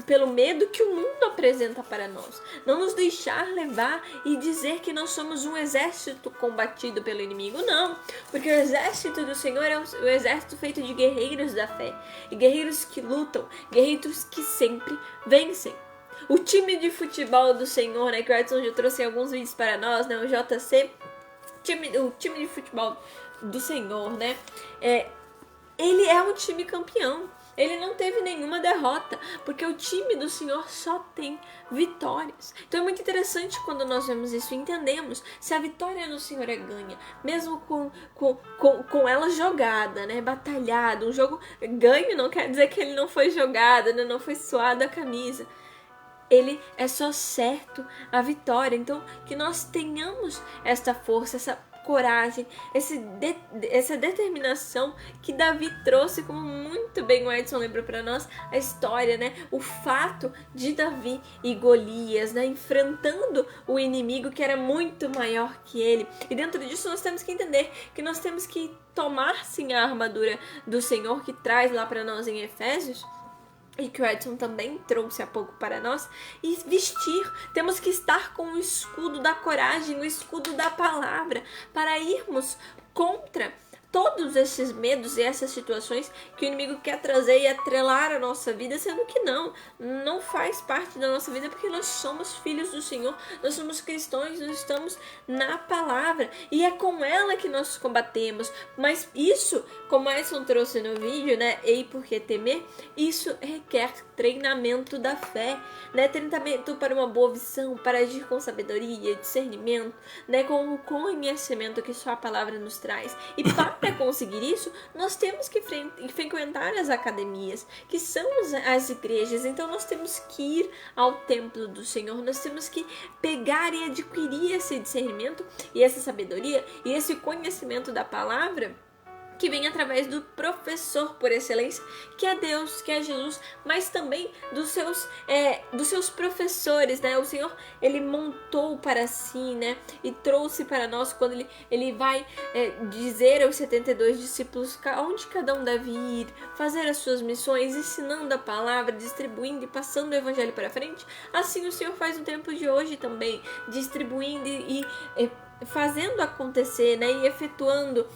pelo medo que o mundo apresenta para nós. Não nos deixar levar e dizer que nós somos um exército combatido pelo inimigo. Não, porque o exército do Senhor é o exército feito de guerreiros da fé. E guerreiros que lutam, guerreiros que sempre vencem. O time de futebol do Senhor, né, que o Edson já trouxe alguns vídeos para nós, né, o JC, o time de futebol do Senhor, né, ele é um time campeão. Ele não teve nenhuma derrota, porque o time do Senhor só tem vitórias. Então é muito interessante quando nós vemos isso e entendemos se a vitória no Senhor é ganha, mesmo com ela jogada, né, batalhada. Um jogo ganho não quer dizer que ele não foi jogado, né, não foi suado a camisa. Ele é só certo a vitória. Então que nós tenhamos esta força, essa coragem, essa determinação que Davi trouxe, como muito bem o Edson lembrou para nós, a história, né? O fato de Davi e Golias, né? Enfrentando o inimigo que era muito maior que ele. E dentro disso nós temos que entender que nós temos que tomar sim a armadura do Senhor, que traz lá para nós em Efésios, e que o Edson também trouxe há pouco para nós, e vestir. Temos que estar com o escudo da coragem, o escudo da palavra, para irmos contra todos esses medos e essas situações que o inimigo quer trazer e atrelar a nossa vida, sendo que não faz parte da nossa vida, porque nós somos filhos do Senhor, nós somos cristãos, nós estamos na palavra, e é com ela que nós combatemos. Mas isso, como Edson trouxe no vídeo, né, Ei, por que temer? Isso requer treinamento da fé, né, treinamento para uma boa visão, para agir com sabedoria, discernimento, né, com o conhecimento que só a palavra nos traz. E para conseguir isso, nós temos que frequentar as academias, que são as igrejas. Então nós temos que ir ao templo do Senhor, nós temos que pegar e adquirir esse discernimento e essa sabedoria e esse conhecimento da palavra, que vem através do professor por excelência, que é Deus, que é Jesus, mas também dos seus professores, né? O Senhor, ele montou para si, né? E trouxe para nós, quando ele vai dizer aos 72 discípulos onde cada um deve ir, fazer as suas missões, ensinando a palavra, distribuindo e passando o evangelho para frente. Assim o Senhor faz no tempo de hoje também, distribuindo e fazendo acontecer, né? E efetuando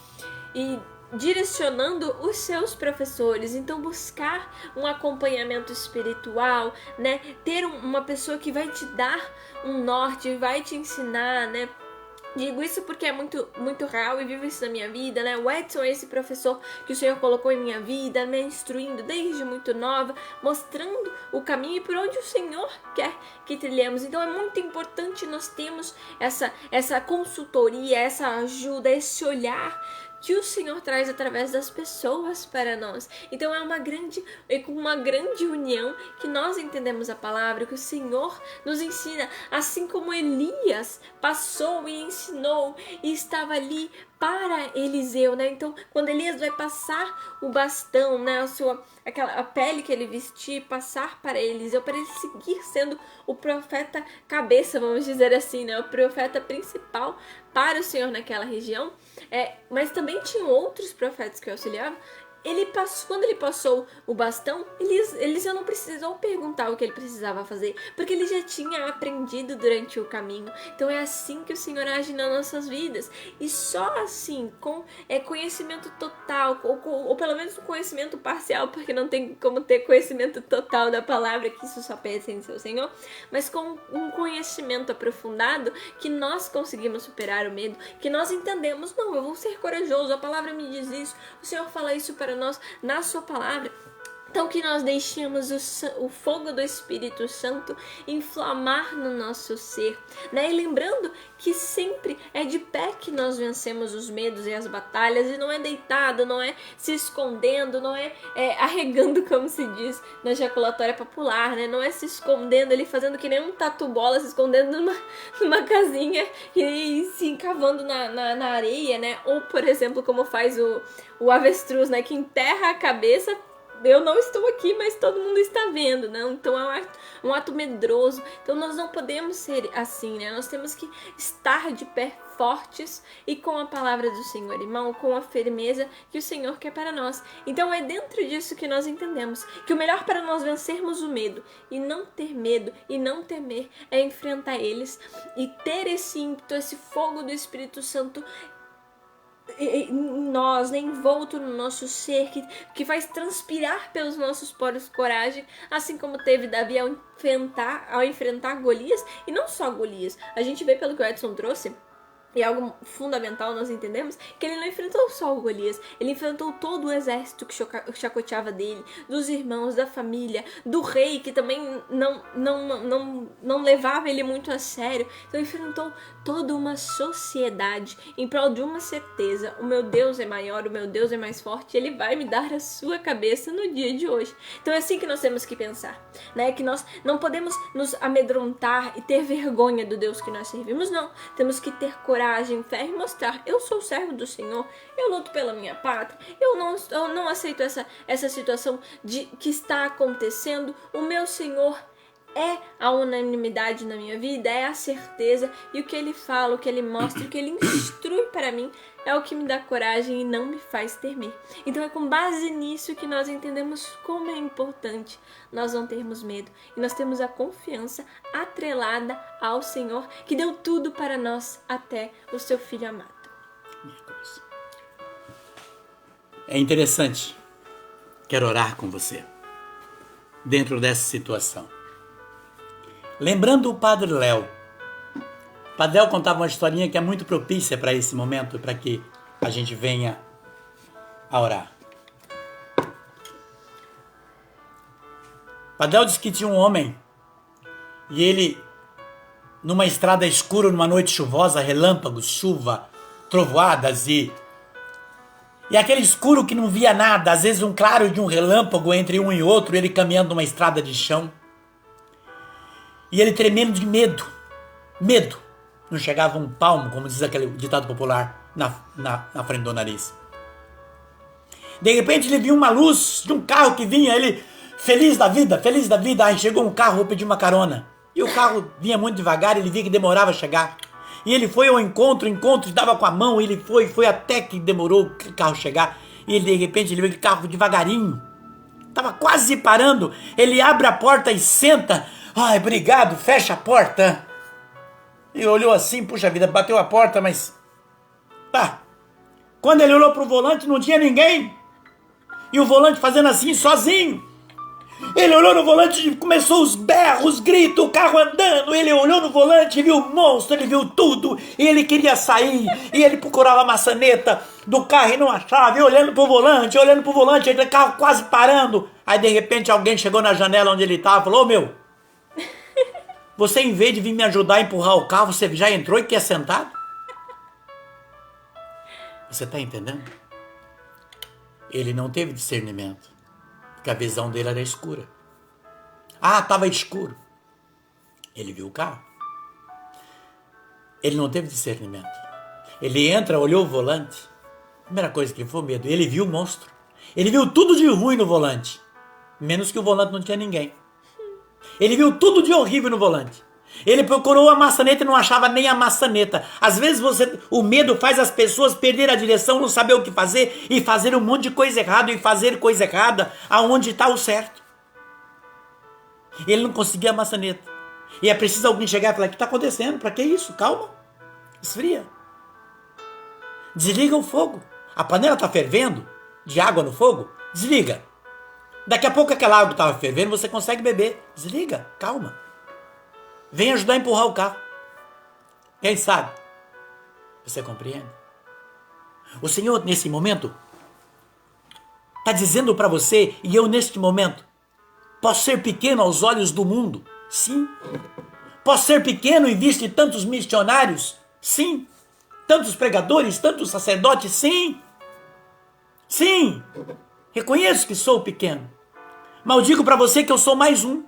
e direcionando os seus professores. Então buscar um acompanhamento espiritual, né? Ter uma pessoa que vai te dar um norte, vai te ensinar, né? Digo isso porque é muito, muito real e vivo isso na minha vida, né? O Edson é esse professor que o Senhor colocou em minha vida, me instruindo desde muito nova, mostrando o caminho e por onde o Senhor quer que trilhemos. Então é muito importante nós termos essa consultoria, essa ajuda, esse olhar que o Senhor traz através das pessoas para nós. Então é com uma grande união que nós entendemos a palavra, que o Senhor nos ensina, assim como Elias passou e ensinou e estava ali para Eliseu, né? Então, quando Elias vai passar o bastão, né, a pele que ele vestia, passar para Eliseu, para ele seguir sendo o profeta cabeça, vamos dizer assim, né, o profeta principal para o Senhor naquela região. Mas também tinham outros profetas que auxiliavam. Quando ele passou o bastão, Eliseu não precisou perguntar o que ele precisava fazer, porque ele já tinha aprendido durante o caminho. Então é assim que o Senhor age nas nossas vidas. E só assim, com conhecimento total, ou pelo menos um conhecimento parcial, porque não tem como ter conhecimento total da palavra, que isso só pertence ao Senhor, mas com um conhecimento aprofundado, que nós conseguimos superar o medo, que nós entendemos, não, eu vou ser corajoso, a palavra me diz isso, o Senhor fala isso para nós na sua palavra. Então que nós deixemos o fogo do Espírito Santo inflamar no nosso ser, né? E lembrando que sempre é de pé que nós vencemos os medos e as batalhas, e não é deitado, não é se escondendo, não é arregando, como se diz na ejaculatória popular, né? Não é se escondendo ali, fazendo que nem um tatu-bola, se escondendo numa casinha e se encavando na areia, né? Ou, por exemplo, como faz o avestruz, né? Que enterra a cabeça. Eu não estou aqui, mas todo mundo está vendo, né? Então é um ato medroso. Então nós não podemos ser assim, né? Nós temos que estar de pé fortes e com a palavra do Senhor, irmão, com a firmeza que o Senhor quer para nós. Então é dentro disso que nós entendemos que o melhor para nós vencermos o medo e não ter medo e não temer é enfrentar eles e ter esse ímpeto, esse fogo do Espírito Santo em nós, né, envolto no nosso ser, que faz transpirar pelos nossos poros coragem, assim como teve Davi ao enfrentar Golias, e não só Golias. A gente vê pelo que o Edson trouxe, e algo fundamental nós entendemos, que ele não enfrentou só o Golias, ele enfrentou todo o exército que chacoteava dele, dos irmãos, da família, do rei, que também não levava ele muito a sério. Então enfrentou toda uma sociedade em prol de uma certeza: o meu Deus é maior, o meu Deus é mais forte, ele vai me dar a sua cabeça no dia de hoje. Então é assim que nós temos que pensar, né? Que nós não podemos nos amedrontar e ter vergonha do Deus que nós servimos, não. Temos que ter coragem coragem, fé e mostrar: eu sou servo do Senhor, eu luto pela minha pátria, eu não aceito essa situação que está acontecendo. O meu Senhor é a unanimidade na minha vida, é a certeza, e o que Ele fala, o que Ele mostra, o que Ele instrui para mim é o que me dá coragem e não me faz temer. Então é com base nisso que nós entendemos como é importante nós não termos medo, e nós temos a confiança atrelada ao Senhor, que deu tudo para nós, até o seu Filho amado. É interessante. Quero orar com você dentro dessa situação. Lembrando o Padre Léo. O Padre Léo contava uma historinha que é muito propícia para esse momento, para que a gente venha a orar. O Padre Léo disse que tinha um homem e ele, numa estrada escura, numa noite chuvosa, relâmpagos, chuva, trovoadas e aquele escuro que não via nada, às vezes um claro de um relâmpago entre um e outro, ele caminhando numa estrada de chão. E ele tremendo de medo. Medo. Não chegava um palmo, como diz aquele ditado popular, na frente do nariz. De repente ele viu uma luz de um carro que vinha, ele feliz da vida. Aí chegou um carro, vou pedir uma carona. E o carro vinha muito devagar, ele via que demorava a chegar. E ele foi ao encontro, dava com a mão, ele foi até que demorou o carro chegar. E ele, de repente, ele viu aquele carro devagarinho. Tava quase parando. Ele abre a porta e senta. Ai, obrigado, fecha a porta. E olhou assim, puxa vida, bateu a porta, mas... Quando ele olhou pro volante, não tinha ninguém. E o volante fazendo assim, sozinho. Ele olhou no volante e começou os berros, os gritos, o carro andando. Ele olhou no volante, viu o monstro, ele viu tudo. E ele queria sair. E ele procurava a maçaneta do carro e não achava. E olhando pro volante, o carro quase parando. Aí, de repente, alguém chegou na janela onde ele estava e falou: ô, meu, você, em vez de vir me ajudar a empurrar o carro, você já entrou e quer sentado? Você está entendendo? Ele não teve discernimento, porque a visão dele era escura. Estava escuro. Ele viu o carro. Ele não teve discernimento. Ele entra, olhou o volante. Primeira coisa que ele foi medo. Ele viu o monstro. Ele viu tudo de ruim no volante, menos que o volante não tinha ninguém. Ele viu tudo de horrível no volante. Ele procurou a maçaneta e não achava nem a maçaneta. Às vezes o medo faz as pessoas perder a direção, não saber o que fazer e fazer um monte de coisa errada e fazer coisa errada aonde está o certo. Ele não conseguia a maçaneta. E é preciso alguém chegar e falar: o que está acontecendo? Para que isso? Calma. Esfria. Desliga o fogo. A panela está fervendo de água no fogo? Desliga. Daqui a pouco aquela água que estava fervendo, você consegue beber. Desliga, calma. Vem ajudar a empurrar o carro. Quem sabe? Você compreende? O Senhor, nesse momento, está dizendo para você, e eu, neste momento, posso ser pequeno aos olhos do mundo? Sim. Posso ser pequeno em vista de tantos missionários? Sim. Tantos pregadores, tantos sacerdotes? Sim. Sim. Reconheço que sou pequeno. Mas eu digo para você que eu sou mais um.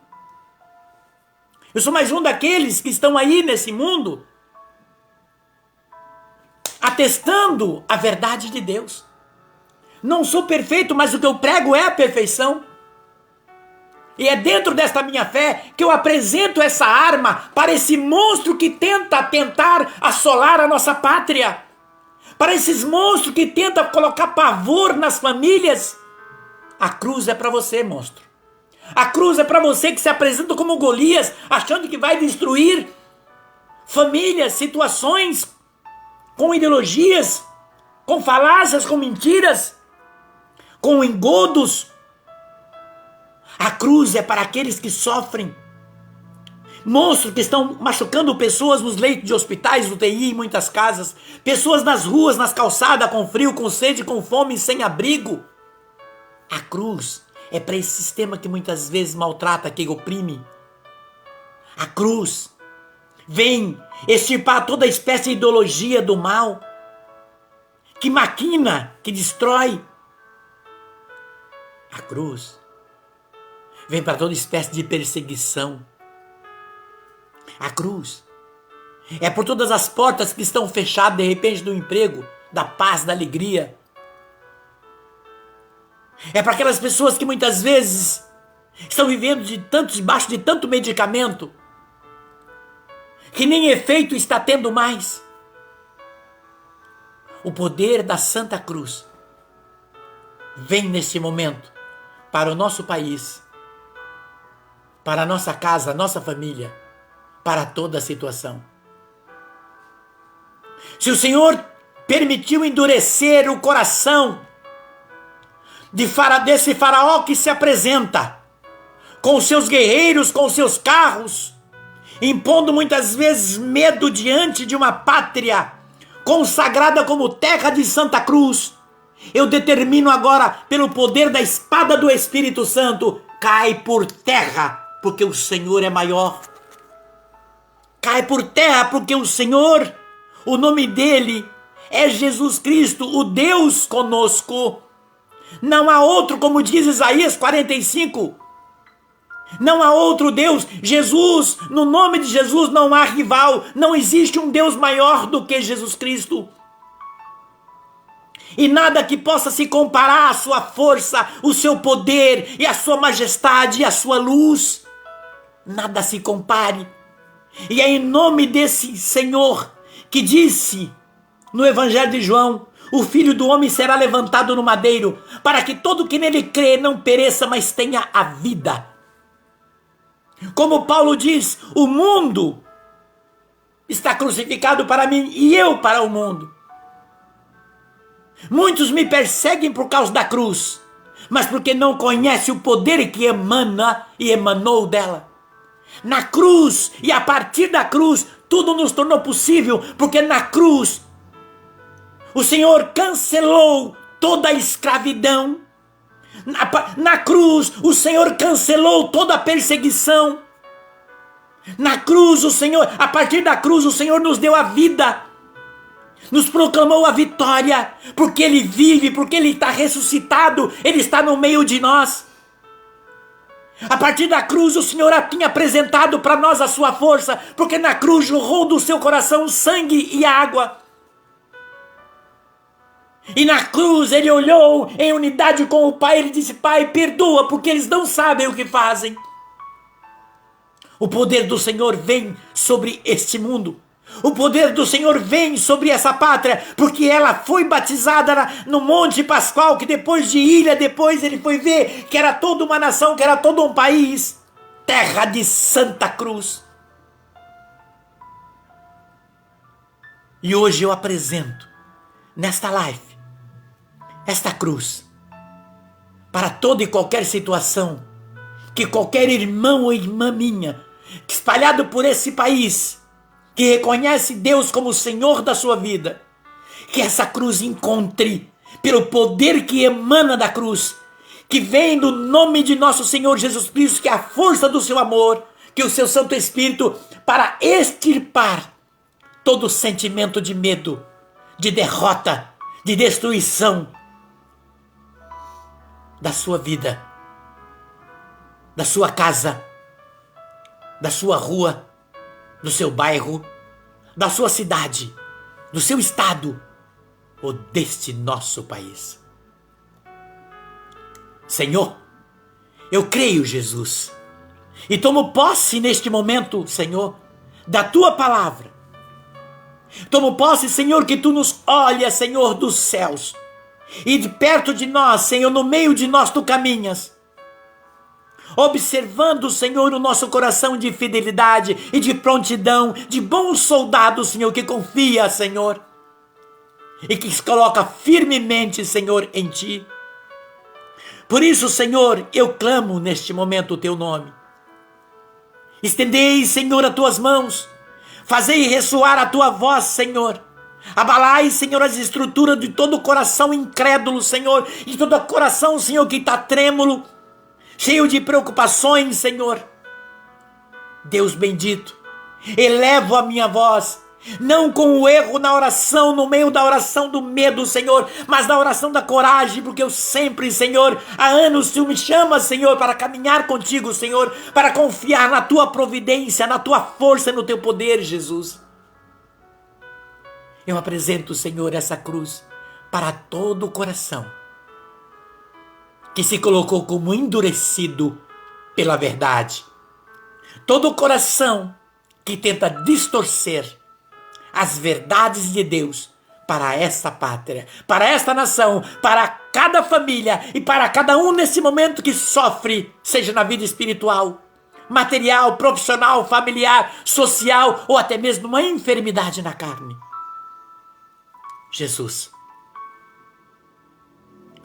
Eu sou mais um daqueles que estão aí nesse mundo atestando a verdade de Deus. Não sou perfeito, mas o que eu prego é a perfeição. E é dentro desta minha fé que eu apresento essa arma para esse monstro que tenta tentar assolar a nossa pátria. Para esses monstros que tentam colocar pavor nas famílias. A cruz é para você, monstro. A cruz é para você que se apresenta como Golias, achando que vai destruir famílias, situações, com ideologias, com falácias, com mentiras, com engodos. A cruz é para aqueles que sofrem. Monstros que estão machucando pessoas nos leitos de hospitais, UTI, em muitas casas. Pessoas nas ruas, nas calçadas, com frio, com sede, com fome, sem abrigo. A cruz é para esse sistema que muitas vezes maltrata, que oprime. A cruz vem extirpar toda espécie de ideologia do mal, que maquina, que destrói. A cruz vem para toda espécie de perseguição. A cruz É por todas as portas que estão fechadas de repente do emprego, da paz, da alegria. É para aquelas pessoas que muitas vezes estão vivendo debaixo de tanto medicamento, que nem efeito está tendo mais. O poder da Santa Cruz vem neste momento para o nosso país, para a nossa casa, nossa família, para toda a situação. Se o Senhor permitiu endurecer o coração desse faraó que se apresenta com os seus guerreiros, com os seus carros, impondo muitas vezes medo diante de uma pátria consagrada como terra de Santa Cruz, eu determino agora, pelo poder da espada do Espírito Santo, cai por terra, porque o Senhor é maior. Cai por terra, porque o Senhor, o nome dele é Jesus Cristo, o Deus conosco. Não há outro, como diz Isaías 45. Não há outro Deus. Jesus, no nome de Jesus não há rival. Não existe um Deus maior do que Jesus Cristo. E nada que possa se comparar à sua força, o seu poder e a sua majestade e a sua luz. Nada se compare. E é em nome desse Senhor que disse no Evangelho de João: o Filho do Homem será levantado no madeiro, para que todo que nele crê não pereça, mas tenha a vida. Como Paulo diz, o mundo está crucificado para mim e eu para o mundo. Muitos me perseguem por causa da cruz, mas porque não conhecem o poder que emana e emanou dela. Na cruz e a partir da cruz, tudo nos tornou possível, porque na cruz o Senhor cancelou toda a escravidão. Na cruz, o Senhor cancelou toda a perseguição. Na cruz, a partir da cruz, o Senhor nos deu a vida. Nos proclamou a vitória, porque Ele vive, porque Ele está ressuscitado, Ele está no meio de nós. A partir da cruz, o Senhor tinha apresentado para nós a sua força, porque na cruz jorrou do seu coração sangue e água. E na cruz ele olhou em unidade com o Pai, ele disse: Pai, perdoa, porque eles não sabem o que fazem. O poder do Senhor vem sobre este mundo. O poder do Senhor vem sobre essa pátria, porque ela foi batizada no Monte Pascoal, que depois de ilha, depois ele foi ver que era toda uma nação, que era todo um país. Terra de Santa Cruz. E hoje eu apresento, nesta live, esta cruz, para toda e qualquer situação, que qualquer irmão ou irmã minha, espalhado por esse país, que reconhece Deus como o Senhor da sua vida, que essa cruz encontre, pelo poder que emana da cruz, que vem do nome de nosso Senhor Jesus Cristo, que é a força do seu amor, que o seu Santo Espírito, para extirpar todo sentimento de medo, de derrota, de destruição, da sua vida, da sua casa, da sua rua, do seu bairro, da sua cidade, do seu estado ou deste nosso país. Senhor, eu creio, Jesus, e tomo posse neste momento, Senhor, da tua palavra. Tomo posse, Senhor, que tu nos olhas, Senhor, dos céus, e de perto de nós, Senhor, no meio de nós tu caminhas, observando, Senhor, o nosso coração de fidelidade e de prontidão, de bom soldado, Senhor, que confia, Senhor, e que se coloca firmemente, Senhor, em ti. Por isso, Senhor, eu clamo neste momento o teu nome. Estendei, Senhor, as tuas mãos, fazei ressoar a tua voz, Senhor. Abalai, Senhor, as estruturas de todo o coração incrédulo, Senhor, de todo o coração, Senhor, que está trêmulo, cheio de preocupações, Senhor. Deus bendito, elevo a minha voz, não com o erro na oração, no meio da oração do medo, Senhor, mas na oração da coragem, porque eu sempre, Senhor, há anos tu me chamas, Senhor, para caminhar contigo, Senhor, para confiar na tua providência, na tua força e no teu poder, Jesus. Eu apresento, Senhor, essa cruz para todo o coração que se colocou como endurecido pela verdade. Todo o coração que tenta distorcer as verdades de Deus para esta pátria, para esta nação, para cada família e para cada um nesse momento que sofre, seja na vida espiritual, material, profissional, familiar, social ou até mesmo uma enfermidade na carne. Jesus,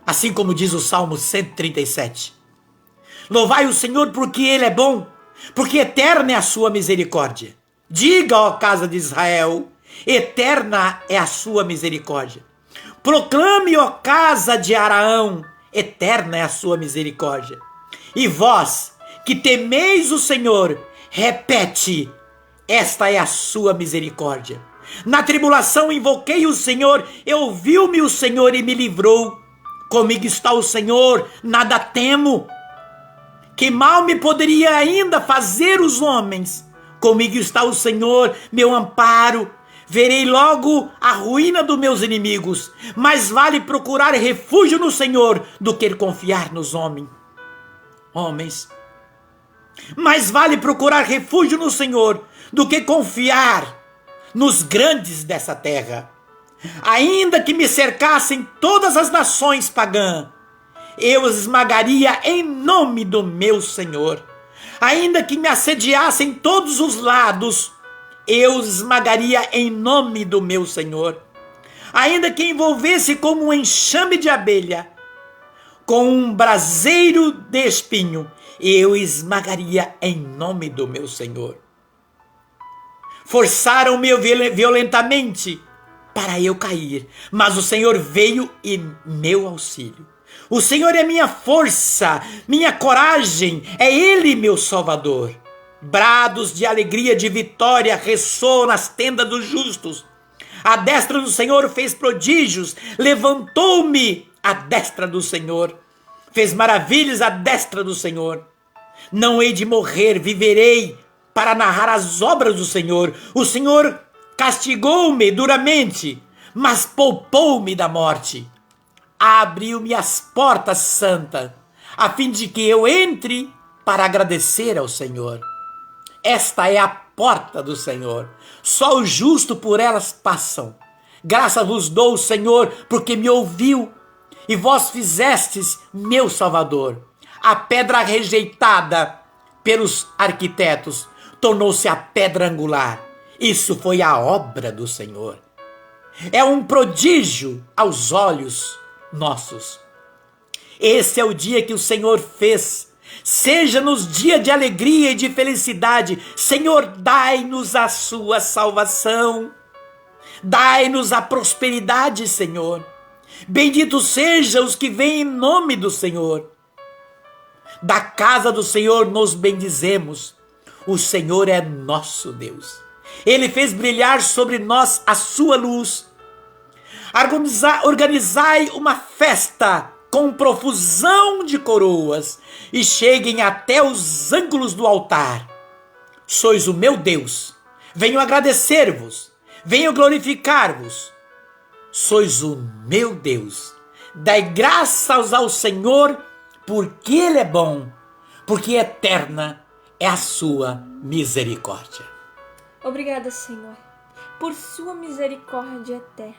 assim como diz o Salmo 137, louvai o Senhor porque Ele é bom, porque eterna é a sua misericórdia. Diga, ó casa de Israel, eterna é a sua misericórdia. Proclame, ó casa de Araão, eterna é a sua misericórdia. E vós, que temeis o Senhor, repete, esta é a sua misericórdia. Na tribulação invoquei o Senhor, ouviu-me o Senhor e me livrou. Comigo está o Senhor, nada temo. Que mal me poderia ainda fazer os homens? Comigo está o Senhor, meu amparo. Verei logo a ruína dos meus inimigos. Mais vale procurar refúgio no Senhor do que confiar nos homens. Mais vale procurar refúgio no Senhor do que confiar nos grandes dessa terra. Ainda que me cercassem todas as nações pagãs, eu os esmagaria em nome do meu Senhor. Ainda que me assediassem todos os lados, eu os esmagaria em nome do meu Senhor. Ainda que envolvesse como um enxame de abelha, com um braseiro de espinho, eu esmagaria em nome do meu Senhor. Forçaram-me violentamente para eu cair, mas o Senhor veio em meu auxílio. O Senhor é minha força, minha coragem, é Ele meu Salvador. Brados de alegria, de vitória ressoam nas tendas dos justos. A destra do Senhor fez prodígios, levantou-me a destra do Senhor. Fez maravilhas a destra do Senhor. Não hei de morrer, viverei para narrar as obras do Senhor. O Senhor castigou-me duramente, mas poupou-me da morte. Abriu-me as portas santas, a fim de que eu entre para agradecer ao Senhor. Esta é a porta do Senhor. Só os justos por elas passam. Graças vos dou, Senhor, porque me ouviu, e vós fizestes meu Salvador. A pedra rejeitada pelos arquitetos tornou-se a pedra angular. Isso foi a obra do Senhor. É um prodígio aos olhos nossos. Esse é o dia que o Senhor fez. Seja-nos dia de alegria e de felicidade. Senhor, dai-nos a sua salvação. Dai-nos a prosperidade, Senhor. Benditos sejam os que vêm em nome do Senhor. Da casa do Senhor nos bendizemos. O Senhor é nosso Deus. Ele fez brilhar sobre nós a sua luz. Organizai uma festa com profusão de coroas e cheguem até os ângulos do altar. Sois o meu Deus. Venho agradecer-vos. Venho glorificar-vos. Sois o meu Deus. Dai graças ao Senhor, porque Ele é bom, porque eterna é a sua misericórdia. Obrigada, Senhor, por sua misericórdia eterna,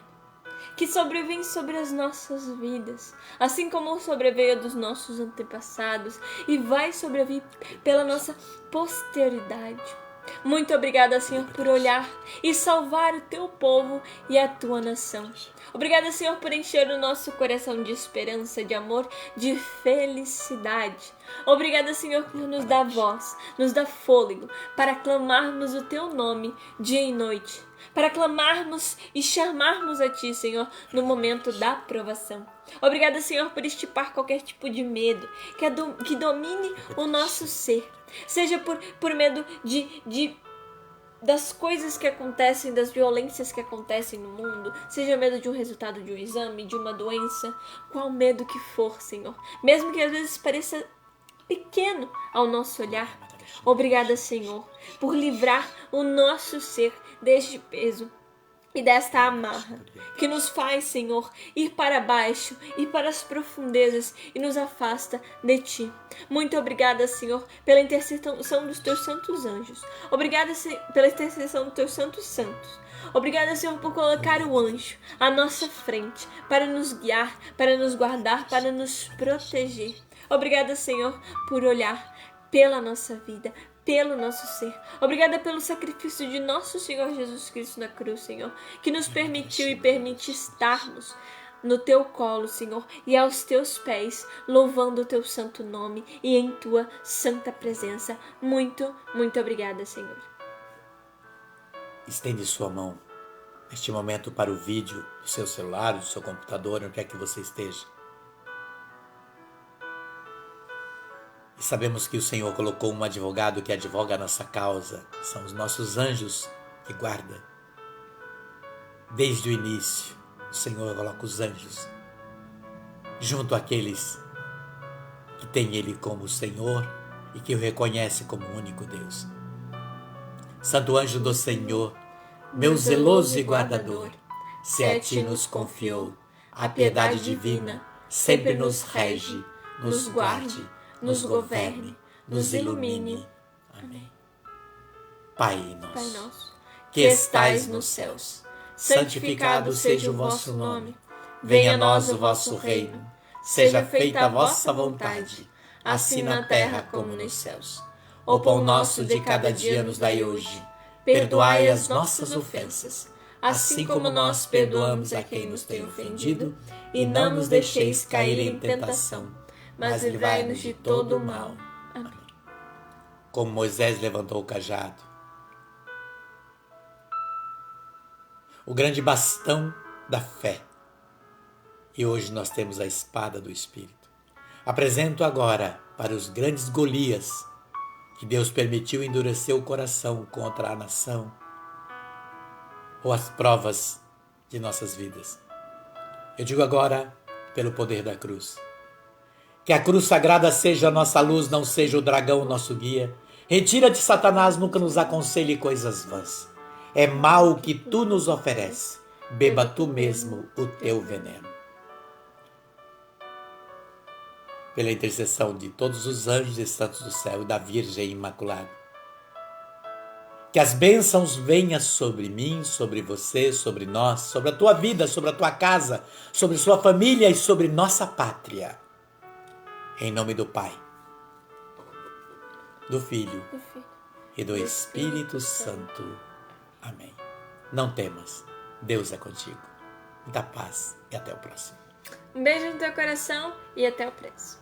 que sobrevém sobre as nossas vidas, assim como sobreveio dos nossos antepassados e vai sobreviver pela nossa posteridade. Muito obrigada, Senhor, por olhar e salvar o teu povo e a tua nação. Obrigada, Senhor, por encher o nosso coração de esperança, de amor, de felicidade. Obrigada, Senhor, por nos dar voz, nos dar fôlego para clamarmos o teu nome dia e noite, para clamarmos e chamarmos a ti, Senhor, no momento da provação. Obrigada, Senhor, por estipar qualquer tipo de medo que domine o nosso ser, seja por medo das coisas que acontecem, das violências que acontecem no mundo, seja medo de um resultado de um exame, de uma doença, qual medo que for, Senhor, mesmo que às vezes pareça pequeno ao nosso olhar. Obrigada, Senhor, por livrar o nosso ser deste peso. e desta amarra que nos faz, Senhor, ir para baixo, ir para as profundezas e nos afasta de Ti. Muito obrigada, Senhor, pela intercessão dos Teus santos anjos. Obrigada pela intercessão dos Teus santos santos. Obrigada, Senhor, por colocar o anjo à nossa frente para nos guiar, para nos guardar, para nos proteger. Obrigada, Senhor, por olhar pela nossa vida, pelo nosso ser. Obrigada pelo sacrifício de nosso Senhor Jesus Cristo na cruz, Senhor, que nos permitiu e permite estarmos no Teu colo, Senhor, e aos Teus pés, louvando o Teu santo nome e em Tua santa presença. Muito, muito obrigada, Senhor. Estende sua mão neste momento para o vídeo do seu celular, do seu computador, onde quer que você esteja. E sabemos que o Senhor colocou um advogado que advoga a nossa causa. São os nossos anjos que guardam. Desde o início, o Senhor coloca os anjos junto àqueles que têm Ele como Senhor e que o reconhecem como o único Deus. Santo anjo do Senhor, meu zeloso e guardador, se a Ti nos confiou a piedade divina, sempre nos rege, nos guarde, nos governe, nos ilumine. Amém. Pai nosso, que estais nos céus, santificado seja o vosso nome. Venha a nós o vosso reino. Seja feita a vossa vontade, assim na terra como nos céus. O pão nosso de cada dia nos dai hoje. Perdoai as nossas ofensas, assim como nós perdoamos a quem nos tem ofendido, e não nos deixeis cair em tentação, mas livrai-nos de todo o mal. Amém. Como Moisés levantou o cajado, o grande bastão da fé, e hoje nós temos a espada do Espírito. Apresento agora para os grandes Golias, que Deus permitiu endurecer o coração contra a nação, ou as provas de nossas vidas. Eu digo agora, pelo poder da cruz, que a cruz sagrada seja a nossa luz, não seja o dragão o nosso guia. Retira de Satanás, nunca nos aconselhe coisas vãs. É mal o que tu nos ofereces, beba tu mesmo o teu veneno. Pela intercessão de todos os anjos e santos do céu e da Virgem Imaculada, que as bênçãos venham sobre mim, sobre você, sobre nós, sobre a tua vida, sobre a tua casa, sobre sua família e sobre nossa pátria. Em nome do Pai, do Filho e do Espírito Santo. Amém. Não temas, Deus é contigo. Muita paz e até o próximo. Um beijo no teu coração e até o próximo.